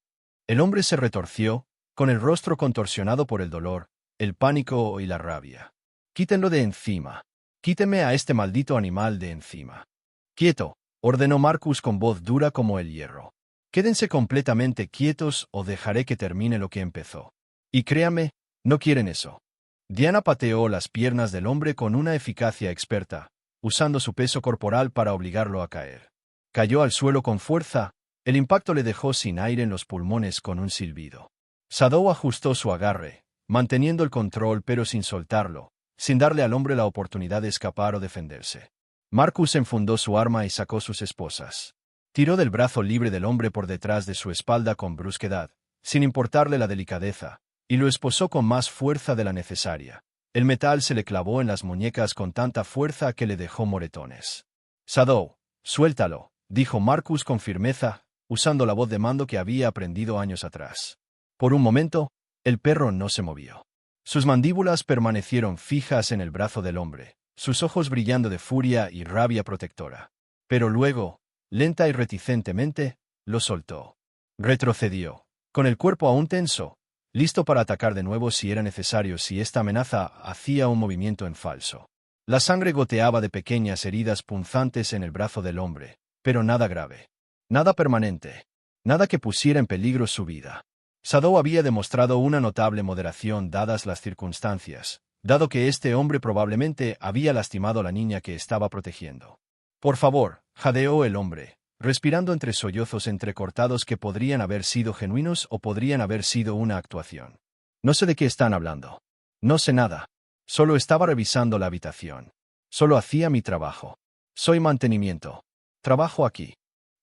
El hombre se retorció, con el rostro contorsionado por el dolor, el pánico y la rabia. «Quítenlo de encima. Quítenme a este maldito animal de encima». «Quieto», ordenó Marcus con voz dura como el hierro. «Quédense completamente quietos o dejaré que termine lo que empezó. Y créame, no quieren eso». Diana pateó las piernas del hombre con una eficacia experta, usando su peso corporal para obligarlo a caer. Cayó al suelo con fuerza, el impacto le dejó sin aire en los pulmones con un silbido. Shadow ajustó su agarre, manteniendo el control pero sin soltarlo, sin darle al hombre la oportunidad de escapar o defenderse. Marcus enfundó su arma y sacó sus esposas. Tiró del brazo libre del hombre por detrás de su espalda con brusquedad, sin importarle la delicadeza, y lo esposó con más fuerza de la necesaria. El metal se le clavó en las muñecas con tanta fuerza que le dejó moretones. «Shadow, suéltalo», dijo Marcus con firmeza, usando la voz de mando que había aprendido años atrás. Por un momento, el perro no se movió. Sus mandíbulas permanecieron fijas en el brazo del hombre, sus ojos brillando de furia y rabia protectora. Pero luego, lenta y reticentemente, lo soltó. Retrocedió, con el cuerpo aún tenso, listo para atacar de nuevo si era necesario si esta amenaza hacía un movimiento en falso. La sangre goteaba de pequeñas heridas punzantes en el brazo del hombre, pero nada grave. Nada permanente. Nada que pusiera en peligro su vida. Shadow había demostrado una notable moderación dadas las circunstancias, dado que este hombre probablemente había lastimado a la niña que estaba protegiendo. «Por favor», jadeó el hombre, respirando entre sollozos entrecortados que podrían haber sido genuinos o podrían haber sido una actuación. «No sé de qué están hablando. No sé nada. Solo estaba revisando la habitación. Solo hacía mi trabajo. Soy mantenimiento. Trabajo aquí».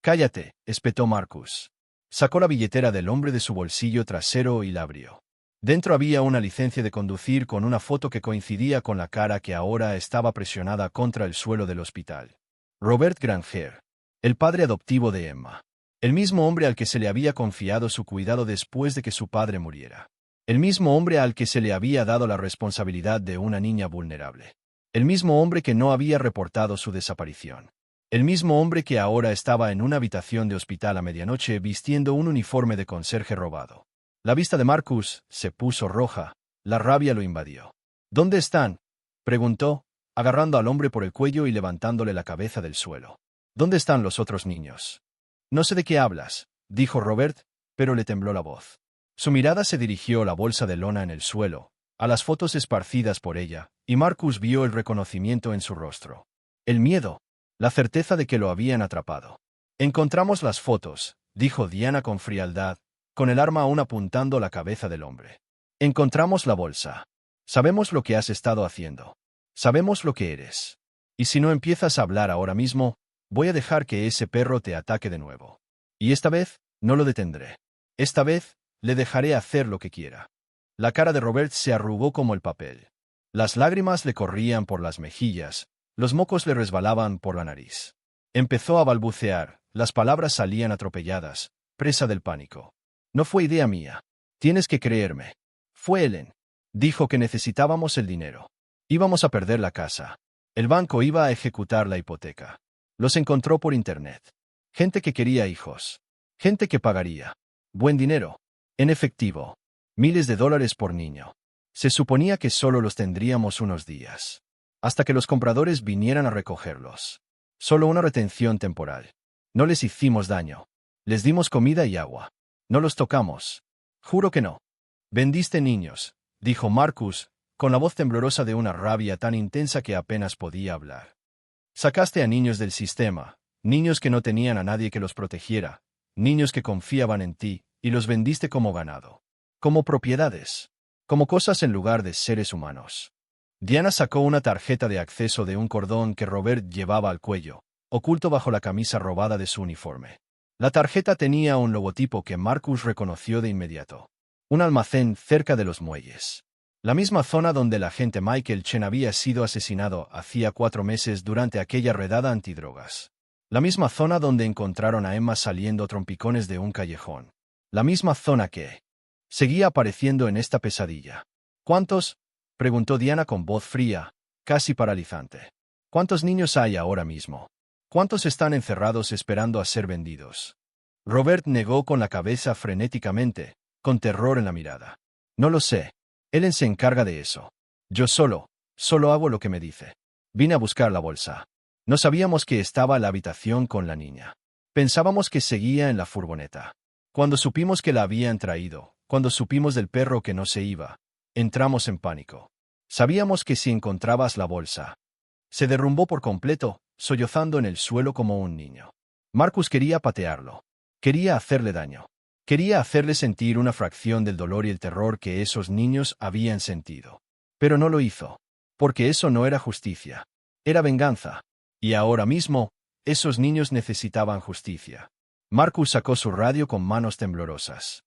«Cállate», espetó Marcus. Sacó la billetera del hombre de su bolsillo trasero y la abrió. Dentro había una licencia de conducir con una foto que coincidía con la cara que ahora estaba presionada contra el suelo del hospital. Robert Granger, el padre adoptivo de Emma. El mismo hombre al que se le había confiado su cuidado después de que su padre muriera. El mismo hombre al que se le había dado la responsabilidad de una niña vulnerable. El mismo hombre que no había reportado su desaparición. El mismo hombre que ahora estaba en una habitación de hospital a medianoche vistiendo un uniforme de conserje robado. La vista de Marcus se puso roja, la rabia lo invadió. «¿Dónde están?», preguntó, agarrando al hombre por el cuello y levantándole la cabeza del suelo. «¿Dónde están los otros niños?». «No sé de qué hablas», dijo Robert, pero le tembló la voz. Su mirada se dirigió a la bolsa de lona en el suelo, a las fotos esparcidas por ella, y Marcus vio el reconocimiento en su rostro. El miedo, la certeza de que lo habían atrapado. Encontramos las fotos, dijo Diana con frialdad, con el arma aún apuntando la cabeza del hombre. Encontramos la bolsa. Sabemos lo que has estado haciendo. Sabemos lo que eres. Y si no empiezas a hablar ahora mismo, voy a dejar que ese perro te ataque de nuevo. Y esta vez, no lo detendré. Esta vez, le dejaré hacer lo que quiera. La cara de Robert se arrugó como el papel. Las lágrimas le corrían por las mejillas, los mocos le resbalaban por la nariz. Empezó a balbucear, las palabras salían atropelladas, presa del pánico. No fue idea mía. Tienes que creerme. Fue Ellen. Dijo que necesitábamos el dinero. Íbamos a perder la casa. El banco iba a ejecutar la hipoteca. Los encontró por internet. Gente que quería hijos. Gente que pagaría. Buen dinero. En efectivo. Miles de dólares por niño. Se suponía que solo los tendríamos unos días. Hasta que los compradores vinieran a recogerlos. Solo una retención temporal. No les hicimos daño. Les dimos comida y agua. No los tocamos. Juro que no. Vendiste niños, dijo Marcus, con la voz temblorosa de una rabia tan intensa que apenas podía hablar. Sacaste a niños del sistema, niños que no tenían a nadie que los protegiera, niños que confiaban en ti, y los vendiste como ganado. Como propiedades. Como cosas en lugar de seres humanos. Diana sacó una tarjeta de acceso de un cordón que Robert llevaba al cuello, oculto bajo la camisa robada de su uniforme. La tarjeta tenía un logotipo que Marcus reconoció de inmediato. Un almacén cerca de los muelles. La misma zona donde el agente Michael Chen había sido asesinado hacía 4 meses durante aquella redada antidrogas. La misma zona donde encontraron a Emma saliendo a trompicones de un callejón. La misma zona que seguía apareciendo en esta pesadilla. ¿Cuántos? Preguntó Diana con voz fría, casi paralizante. ¿Cuántos niños hay ahora mismo? ¿Cuántos están encerrados esperando a ser vendidos? Robert negó con la cabeza frenéticamente, con terror en la mirada. No lo sé. Ellen se encarga de eso. Yo solo hago lo que me dice. Vine a buscar la bolsa. No sabíamos que estaba en la habitación con la niña. Pensábamos que seguía en la furgoneta. Cuando supimos que la habían traído, cuando supimos del perro que no se iba, entramos en pánico. Sabíamos que si encontrabas la bolsa. Se derrumbó por completo, sollozando en el suelo como un niño. Marcus quería patearlo. Quería hacerle daño. Quería hacerle sentir una fracción del dolor y el terror que esos niños habían sentido. Pero no lo hizo. Porque eso no era justicia. Era venganza. Y ahora mismo, esos niños necesitaban justicia. Marcus sacó su radio con manos temblorosas.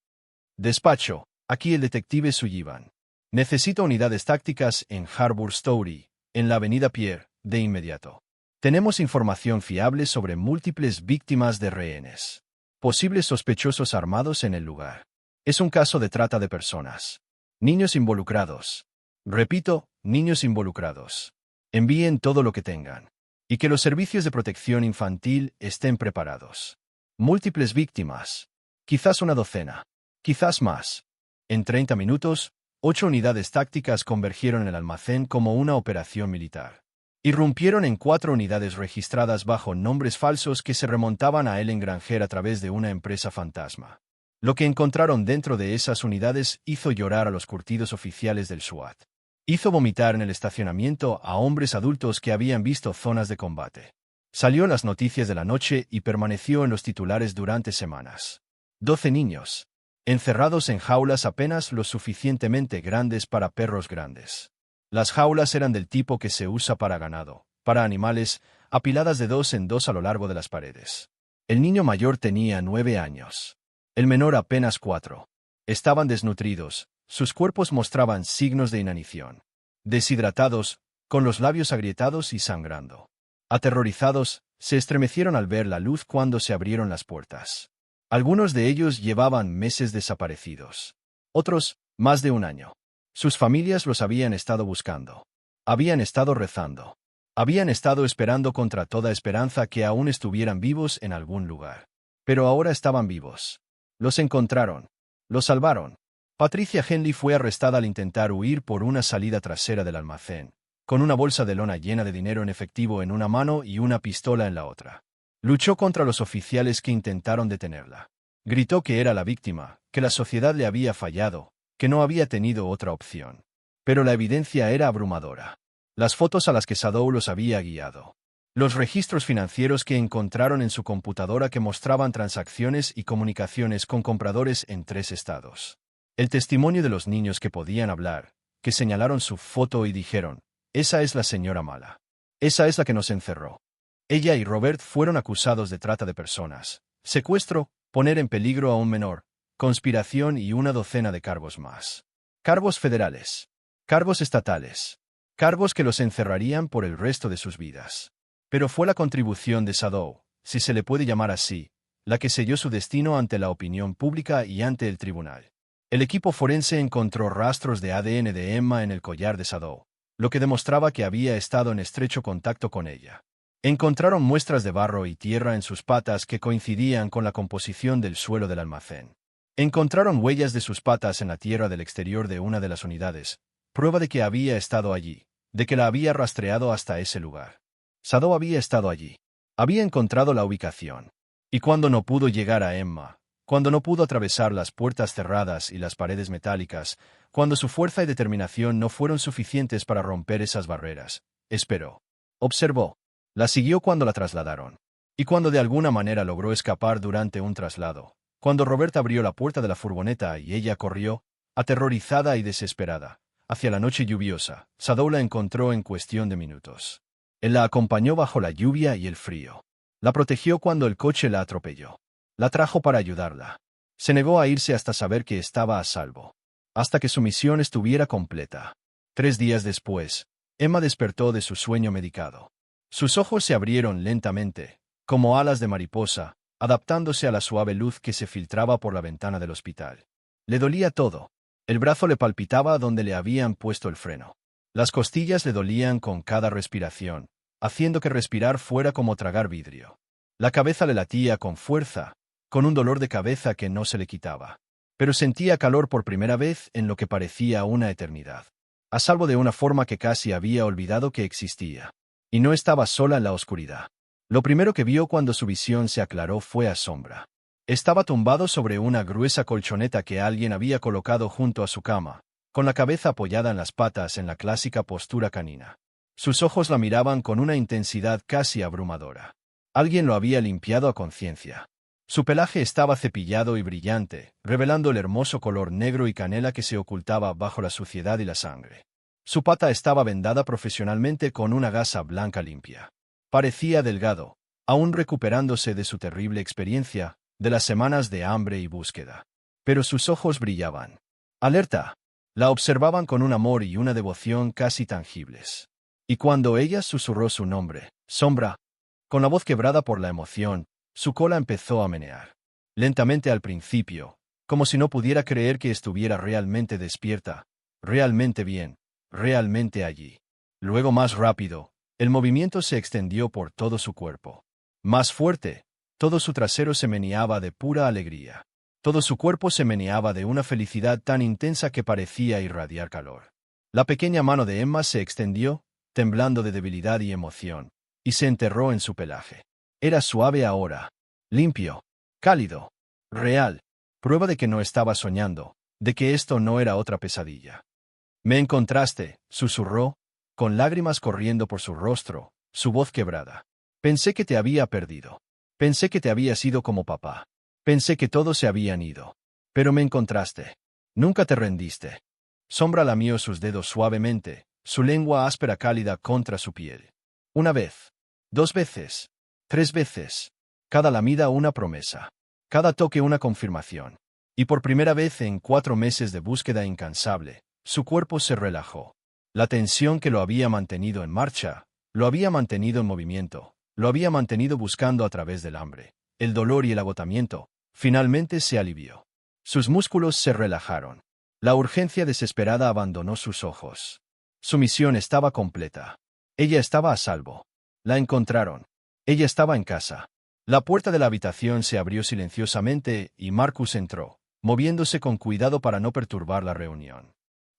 Despacho, aquí el detective Sullivan. Necesito unidades tácticas en Harbour Story, en la avenida Pierre, de inmediato. Tenemos información fiable sobre múltiples víctimas de rehenes. Posibles sospechosos armados en el lugar. Es un caso de trata de personas. Niños involucrados. Repito, niños involucrados. Envíen todo lo que tengan. Y que los servicios de protección infantil estén preparados. Múltiples víctimas. Quizás una docena. Quizás más. En 30 minutos, 8 unidades tácticas convergieron en el almacén como una operación militar. Irrumpieron en 4 unidades registradas bajo nombres falsos que se remontaban a Ellen Granger a través de una empresa fantasma. Lo que encontraron dentro de esas unidades hizo llorar a los curtidos oficiales del SWAT. Hizo vomitar en el estacionamiento a hombres adultos que habían visto zonas de combate. Salió en las noticias de la noche y permaneció en los titulares durante semanas. 12 niños. Encerrados en jaulas apenas lo suficientemente grandes para perros grandes. Las jaulas eran del tipo que se usa para ganado, para animales, apiladas de 2 en 2 a lo largo de las paredes. El niño mayor tenía 9 años. El menor apenas 4. Estaban desnutridos, sus cuerpos mostraban signos de inanición. Deshidratados, con los labios agrietados y sangrando. Aterrorizados, se estremecieron al ver la luz cuando se abrieron las puertas. Algunos de ellos llevaban meses desaparecidos. Otros, más de un año. Sus familias los habían estado buscando. Habían estado rezando. Habían estado esperando contra toda esperanza que aún estuvieran vivos en algún lugar. Pero ahora estaban vivos. Los encontraron. Los salvaron. Patricia Henley fue arrestada al intentar huir por una salida trasera del almacén, con una bolsa de lona llena de dinero en efectivo en una mano y una pistola en la otra. Luchó contra los oficiales que intentaron detenerla. Gritó que era la víctima, que la sociedad le había fallado, que no había tenido otra opción. Pero la evidencia era abrumadora. Las fotos a las que Shadow los había guiado. Los registros financieros que encontraron en su computadora que mostraban transacciones y comunicaciones con compradores en 3 estados. El testimonio de los niños que podían hablar, que señalaron su foto y dijeron, esa es la señora mala. Esa es la que nos encerró. Ella y Robert fueron acusados de trata de personas, secuestro, poner en peligro a un menor, conspiración y una docena de cargos más. Cargos federales. Cargos estatales. Cargos que los encerrarían por el resto de sus vidas. Pero fue la contribución de Shadow, si se le puede llamar así, la que selló su destino ante la opinión pública y ante el tribunal. El equipo forense encontró rastros de ADN de Emma en el collar de Shadow, lo que demostraba que había estado en estrecho contacto con ella. Encontraron muestras de barro y tierra en sus patas que coincidían con la composición del suelo del almacén. Encontraron huellas de sus patas en la tierra del exterior de una de las unidades, prueba de que había estado allí, de que la había rastreado hasta ese lugar. Shadow había estado allí. Había encontrado la ubicación. Y cuando no pudo llegar a Emma, cuando no pudo atravesar las puertas cerradas y las paredes metálicas, cuando su fuerza y determinación no fueron suficientes para romper esas barreras, esperó. Observó. La siguió cuando la trasladaron. Y cuando de alguna manera logró escapar durante un traslado, cuando Robert abrió la puerta de la furgoneta y ella corrió, aterrorizada y desesperada, hacia la noche lluviosa, Shadow la encontró en cuestión de minutos. Él la acompañó bajo la lluvia y el frío. La protegió cuando el coche la atropelló. La trajo para ayudarla. Se negó a irse hasta saber que estaba a salvo. Hasta que su misión estuviera completa. 3 días después, Emma despertó de su sueño medicado. Sus ojos se abrieron lentamente, como alas de mariposa, adaptándose a la suave luz que se filtraba por la ventana del hospital. Le dolía todo. El brazo le palpitaba donde le habían puesto el freno. Las costillas le dolían con cada respiración, haciendo que respirar fuera como tragar vidrio. La cabeza le latía con fuerza, con un dolor de cabeza que no se le quitaba. Pero sentía calor por primera vez en lo que parecía una eternidad. A salvo de una forma que casi había olvidado que existía. Y no estaba sola en la oscuridad. Lo primero que vio cuando su visión se aclaró fue a Sombra. Estaba tumbado sobre una gruesa colchoneta que alguien había colocado junto a su cama, con la cabeza apoyada en las patas en la clásica postura canina. Sus ojos la miraban con una intensidad casi abrumadora. Alguien lo había limpiado a conciencia. Su pelaje estaba cepillado y brillante, revelando el hermoso color negro y canela que se ocultaba bajo la suciedad y la sangre. Su pata estaba vendada profesionalmente con una gasa blanca limpia. Parecía delgado, aún recuperándose de su terrible experiencia, de las semanas de hambre y búsqueda. Pero sus ojos brillaban. Alerta. La observaban con un amor y una devoción casi tangibles. Y cuando ella susurró su nombre, Sombra, con la voz quebrada por la emoción, su cola empezó a menear. Lentamente al principio, como si no pudiera creer que estuviera realmente despierta, realmente bien, realmente allí. Luego más rápido, el movimiento se extendió por todo su cuerpo. Más fuerte, todo su trasero se meneaba de pura alegría. Todo su cuerpo se meneaba de una felicidad tan intensa que parecía irradiar calor. La pequeña mano de Emma se extendió, temblando de debilidad y emoción, y se enterró en su pelaje. Era suave ahora, limpio, cálido, real, prueba de que no estaba soñando, de que esto no era otra pesadilla. «Me encontraste», susurró, con lágrimas corriendo por su rostro, su voz quebrada. «Pensé que te había perdido. Pensé que te habías ido como papá. Pensé que todos se habían ido. Pero me encontraste. Nunca te rendiste». Sombra lamió sus dedos suavemente, su lengua áspera cálida contra su piel. 1 vez. 2 veces. 3 veces. Cada lamida una promesa. Cada toque una confirmación. Y por primera vez en 4 meses de búsqueda incansable, su cuerpo se relajó. La tensión que lo había mantenido en marcha, lo había mantenido en movimiento, lo había mantenido buscando a través del hambre, el dolor y el agotamiento, finalmente se alivió. Sus músculos se relajaron. La urgencia desesperada abandonó sus ojos. Su misión estaba completa. Ella estaba a salvo. La encontraron. Ella estaba en casa. La puerta de la habitación se abrió silenciosamente y Marcus entró, moviéndose con cuidado para no perturbar la reunión.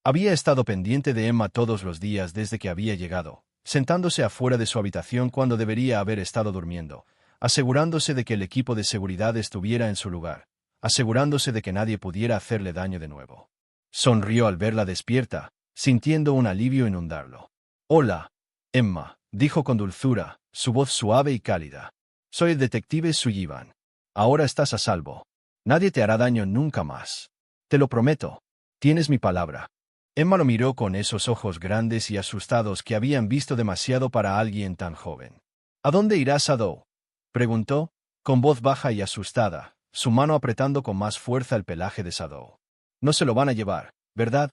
Había estado pendiente de Emma todos los días desde que había llegado, sentándose afuera de su habitación cuando debería haber estado durmiendo, asegurándose de que el equipo de seguridad estuviera en su lugar, asegurándose de que nadie pudiera hacerle daño de nuevo. Sonrió al verla despierta, sintiendo un alivio inundarlo. «Hola, Emma», dijo con dulzura, su voz suave y cálida. «Soy el detective Sullivan. Ahora estás a salvo. Nadie te hará daño nunca más. Te lo prometo. Tienes mi palabra». Emma lo miró con esos ojos grandes y asustados que habían visto demasiado para alguien tan joven. «¿A dónde irá Shadow?», preguntó, con voz baja y asustada, su mano apretando con más fuerza el pelaje de Shadow. «No se lo van a llevar, ¿verdad?».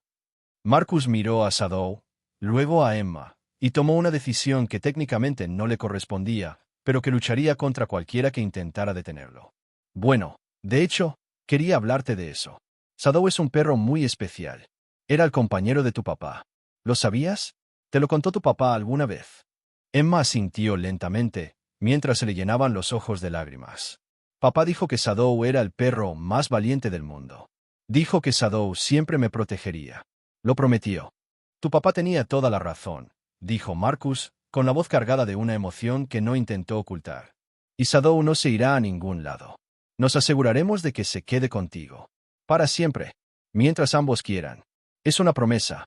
Marcus miró a Shadow, luego a Emma, y tomó una decisión que técnicamente no le correspondía, pero que lucharía contra cualquiera que intentara detenerlo. «Bueno, de hecho, quería hablarte de eso. Shadow es un perro muy especial. Era el compañero de tu papá. ¿Lo sabías? ¿Te lo contó tu papá alguna vez?». Emma asintió lentamente, mientras se le llenaban los ojos de lágrimas. «Papá dijo que Shadow era el perro más valiente del mundo. Dijo que Shadow siempre me protegería. Lo prometió». «Tu papá tenía toda la razón», dijo Marcus, con la voz cargada de una emoción que no intentó ocultar. «Y Shadow no se irá a ningún lado. Nos aseguraremos de que se quede contigo. Para siempre. Mientras ambos quieran. Es una promesa».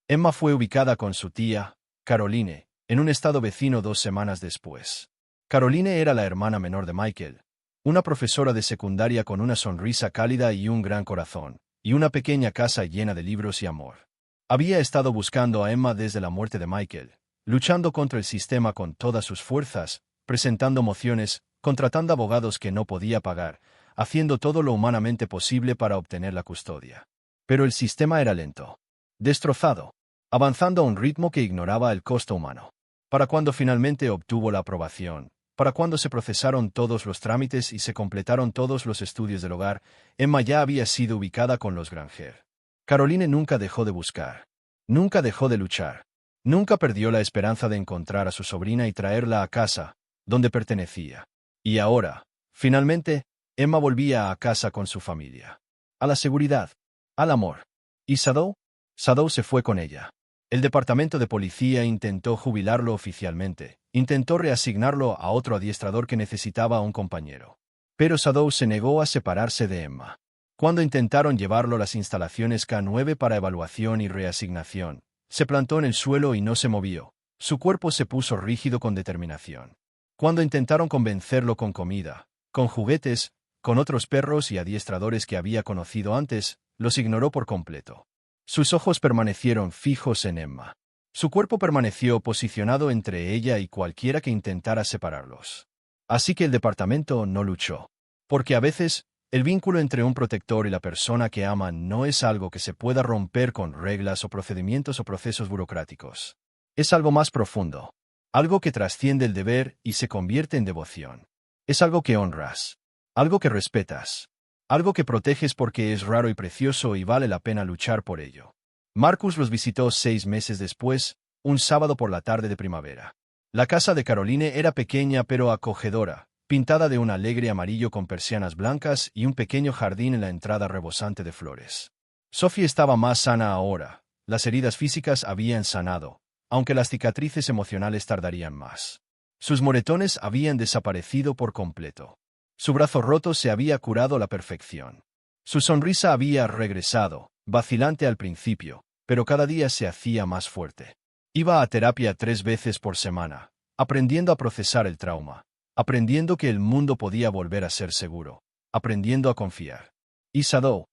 Emma fue ubicada con su tía, Caroline, en un estado vecino 2 semanas después. Caroline era la hermana menor de Michael, una profesora de secundaria con una sonrisa cálida y un gran corazón, y una pequeña casa llena de libros y amor. Había estado buscando a Emma desde la muerte de Michael, luchando contra el sistema con todas sus fuerzas, presentando mociones, contratando abogados que no podía pagar, haciendo todo lo humanamente posible para obtener la custodia. Pero el sistema era lento, destrozado, avanzando a un ritmo que ignoraba el costo humano. Para cuando finalmente obtuvo la aprobación, para cuando se procesaron todos los trámites y se completaron todos los estudios del hogar, Emma ya había sido ubicada con los Granger. Caroline nunca dejó de buscar. Nunca dejó de luchar. Nunca perdió la esperanza de encontrar a su sobrina y traerla a casa, donde pertenecía. Y ahora, finalmente, Emma volvía a casa con su familia. A la seguridad. Al amor. ¿Y Shadow? Shadow se fue con ella. El departamento de policía intentó jubilarlo oficialmente, intentó reasignarlo a otro adiestrador que necesitaba a un compañero. Pero Shadow se negó a separarse de Emma. Cuando intentaron llevarlo a las instalaciones K9 para evaluación y reasignación, se plantó en el suelo y no se movió. Su cuerpo se puso rígido con determinación. Cuando intentaron convencerlo con comida, con juguetes, con otros perros y adiestradores que había conocido antes, los ignoró por completo. Sus ojos permanecieron fijos en Emma. Su cuerpo permaneció posicionado entre ella y cualquiera que intentara separarlos. Así que el departamento no luchó. Porque a veces, el vínculo entre un protector y la persona que aman no es algo que se pueda romper con reglas o procedimientos o procesos burocráticos. Es algo más profundo. Algo que trasciende el deber y se convierte en devoción. Es algo que honras. Algo que respetas. Algo que proteges porque es raro y precioso y vale la pena luchar por ello. Marcus los visitó 6 meses después, un sábado por la tarde de primavera. La casa de Caroline era pequeña pero acogedora, pintada de un alegre amarillo con persianas blancas y un pequeño jardín en la entrada rebosante de flores. Sophie estaba más sana ahora, las heridas físicas habían sanado, aunque las cicatrices emocionales tardarían más. Sus moretones habían desaparecido por completo. Su brazo roto se había curado a la perfección. Su sonrisa había regresado, vacilante al principio, pero cada día se hacía más fuerte. Iba a terapia 3 veces por semana, aprendiendo a procesar el trauma, aprendiendo que el mundo podía volver a ser seguro, aprendiendo a confiar. Y Shadow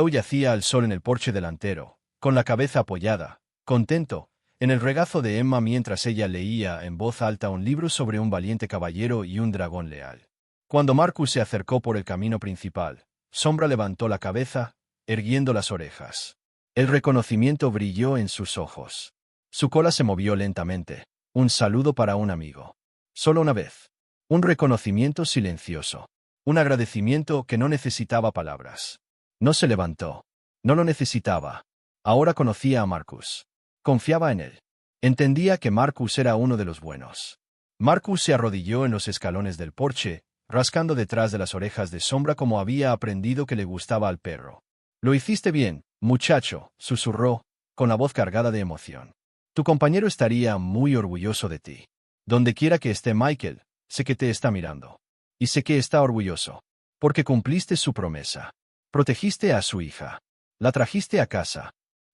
yacía al sol en el porche delantero, con la cabeza apoyada, contento, en el regazo de Emma mientras ella leía en voz alta un libro sobre un valiente caballero y un dragón leal. Cuando Marcus se acercó por el camino principal, Sombra levantó la cabeza, erguiendo las orejas. El reconocimiento brilló en sus ojos. Su cola se movió lentamente, un saludo para un amigo. Solo una vez. Un reconocimiento silencioso. Un agradecimiento que no necesitaba palabras. No se levantó. No lo necesitaba. Ahora conocía a Marcus. Confiaba en él. Entendía que Marcus era uno de los buenos. Marcus se arrodilló en los escalones del porche, rascando detrás de las orejas de Sombra como había aprendido que le gustaba al perro. «Lo hiciste bien, muchacho», susurró, con la voz cargada de emoción. «Tu compañero estaría muy orgulloso de ti. Donde quiera que esté Michael, sé que te está mirando. Y sé que está orgulloso. Porque cumpliste su promesa. Protegiste a su hija. La trajiste a casa.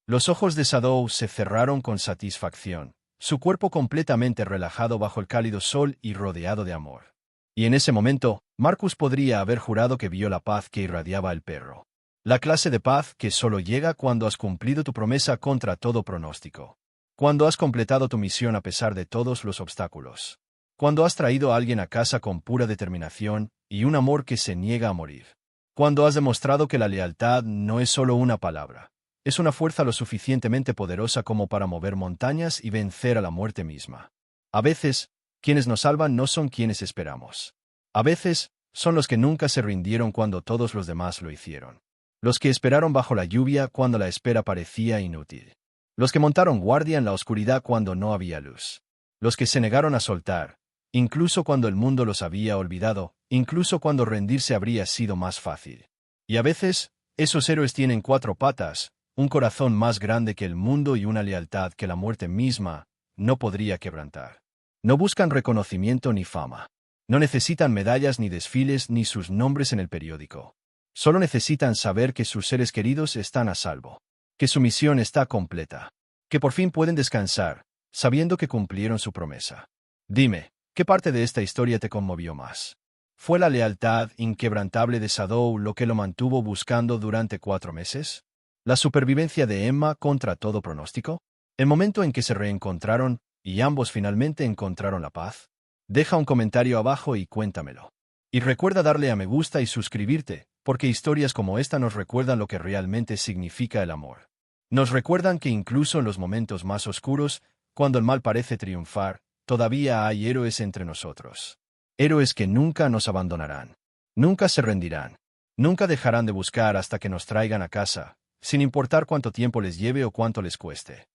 Los ojos de Shadow se cerraron con satisfacción, su cuerpo completamente relajado bajo el cálido sol y rodeado de amor. Y en ese momento, Marcus podría haber jurado que vio la paz que irradiaba el perro. La clase de paz que solo llega cuando has cumplido tu promesa contra todo pronóstico. Cuando has completado tu misión a pesar de todos los obstáculos. Cuando has traído a alguien a casa con pura determinación y un amor que se niega a morir. Cuando has demostrado que la lealtad no es solo una palabra. Es una fuerza lo suficientemente poderosa como para mover montañas y vencer a la muerte misma. A veces, quienes nos salvan no son quienes esperamos. A veces, son los que nunca se rindieron cuando todos los demás lo hicieron. Los que esperaron bajo la lluvia cuando la espera parecía inútil. Los que montaron guardia en la oscuridad cuando no había luz. Los que se negaron a soltar, incluso cuando el mundo los había olvidado, incluso cuando rendirse habría sido más fácil. Y a veces, esos héroes tienen 4 patas, un corazón más grande que el mundo y una lealtad que la muerte misma no podría quebrantar. No buscan reconocimiento ni fama. No necesitan medallas ni desfiles ni sus nombres en el periódico. Solo necesitan saber que sus seres queridos están a salvo. Que su misión está completa. Que por fin pueden descansar, sabiendo que cumplieron su promesa. Dime, ¿qué parte de esta historia te conmovió más? ¿Fue la lealtad inquebrantable de Shadow lo que lo mantuvo buscando durante 4 meses? ¿La supervivencia de Emma contra todo pronóstico? ¿El momento en que se reencontraron y ambos finalmente encontraron la paz? Deja un comentario abajo y cuéntamelo. Y recuerda darle a me gusta y suscribirte, porque historias como esta nos recuerdan lo que realmente significa el amor. Nos recuerdan que incluso en los momentos más oscuros, cuando el mal parece triunfar, todavía hay héroes entre nosotros. Héroes que nunca nos abandonarán. Nunca se rendirán. Nunca dejarán de buscar hasta que nos traigan a casa, sin importar cuánto tiempo les lleve o cuánto les cueste.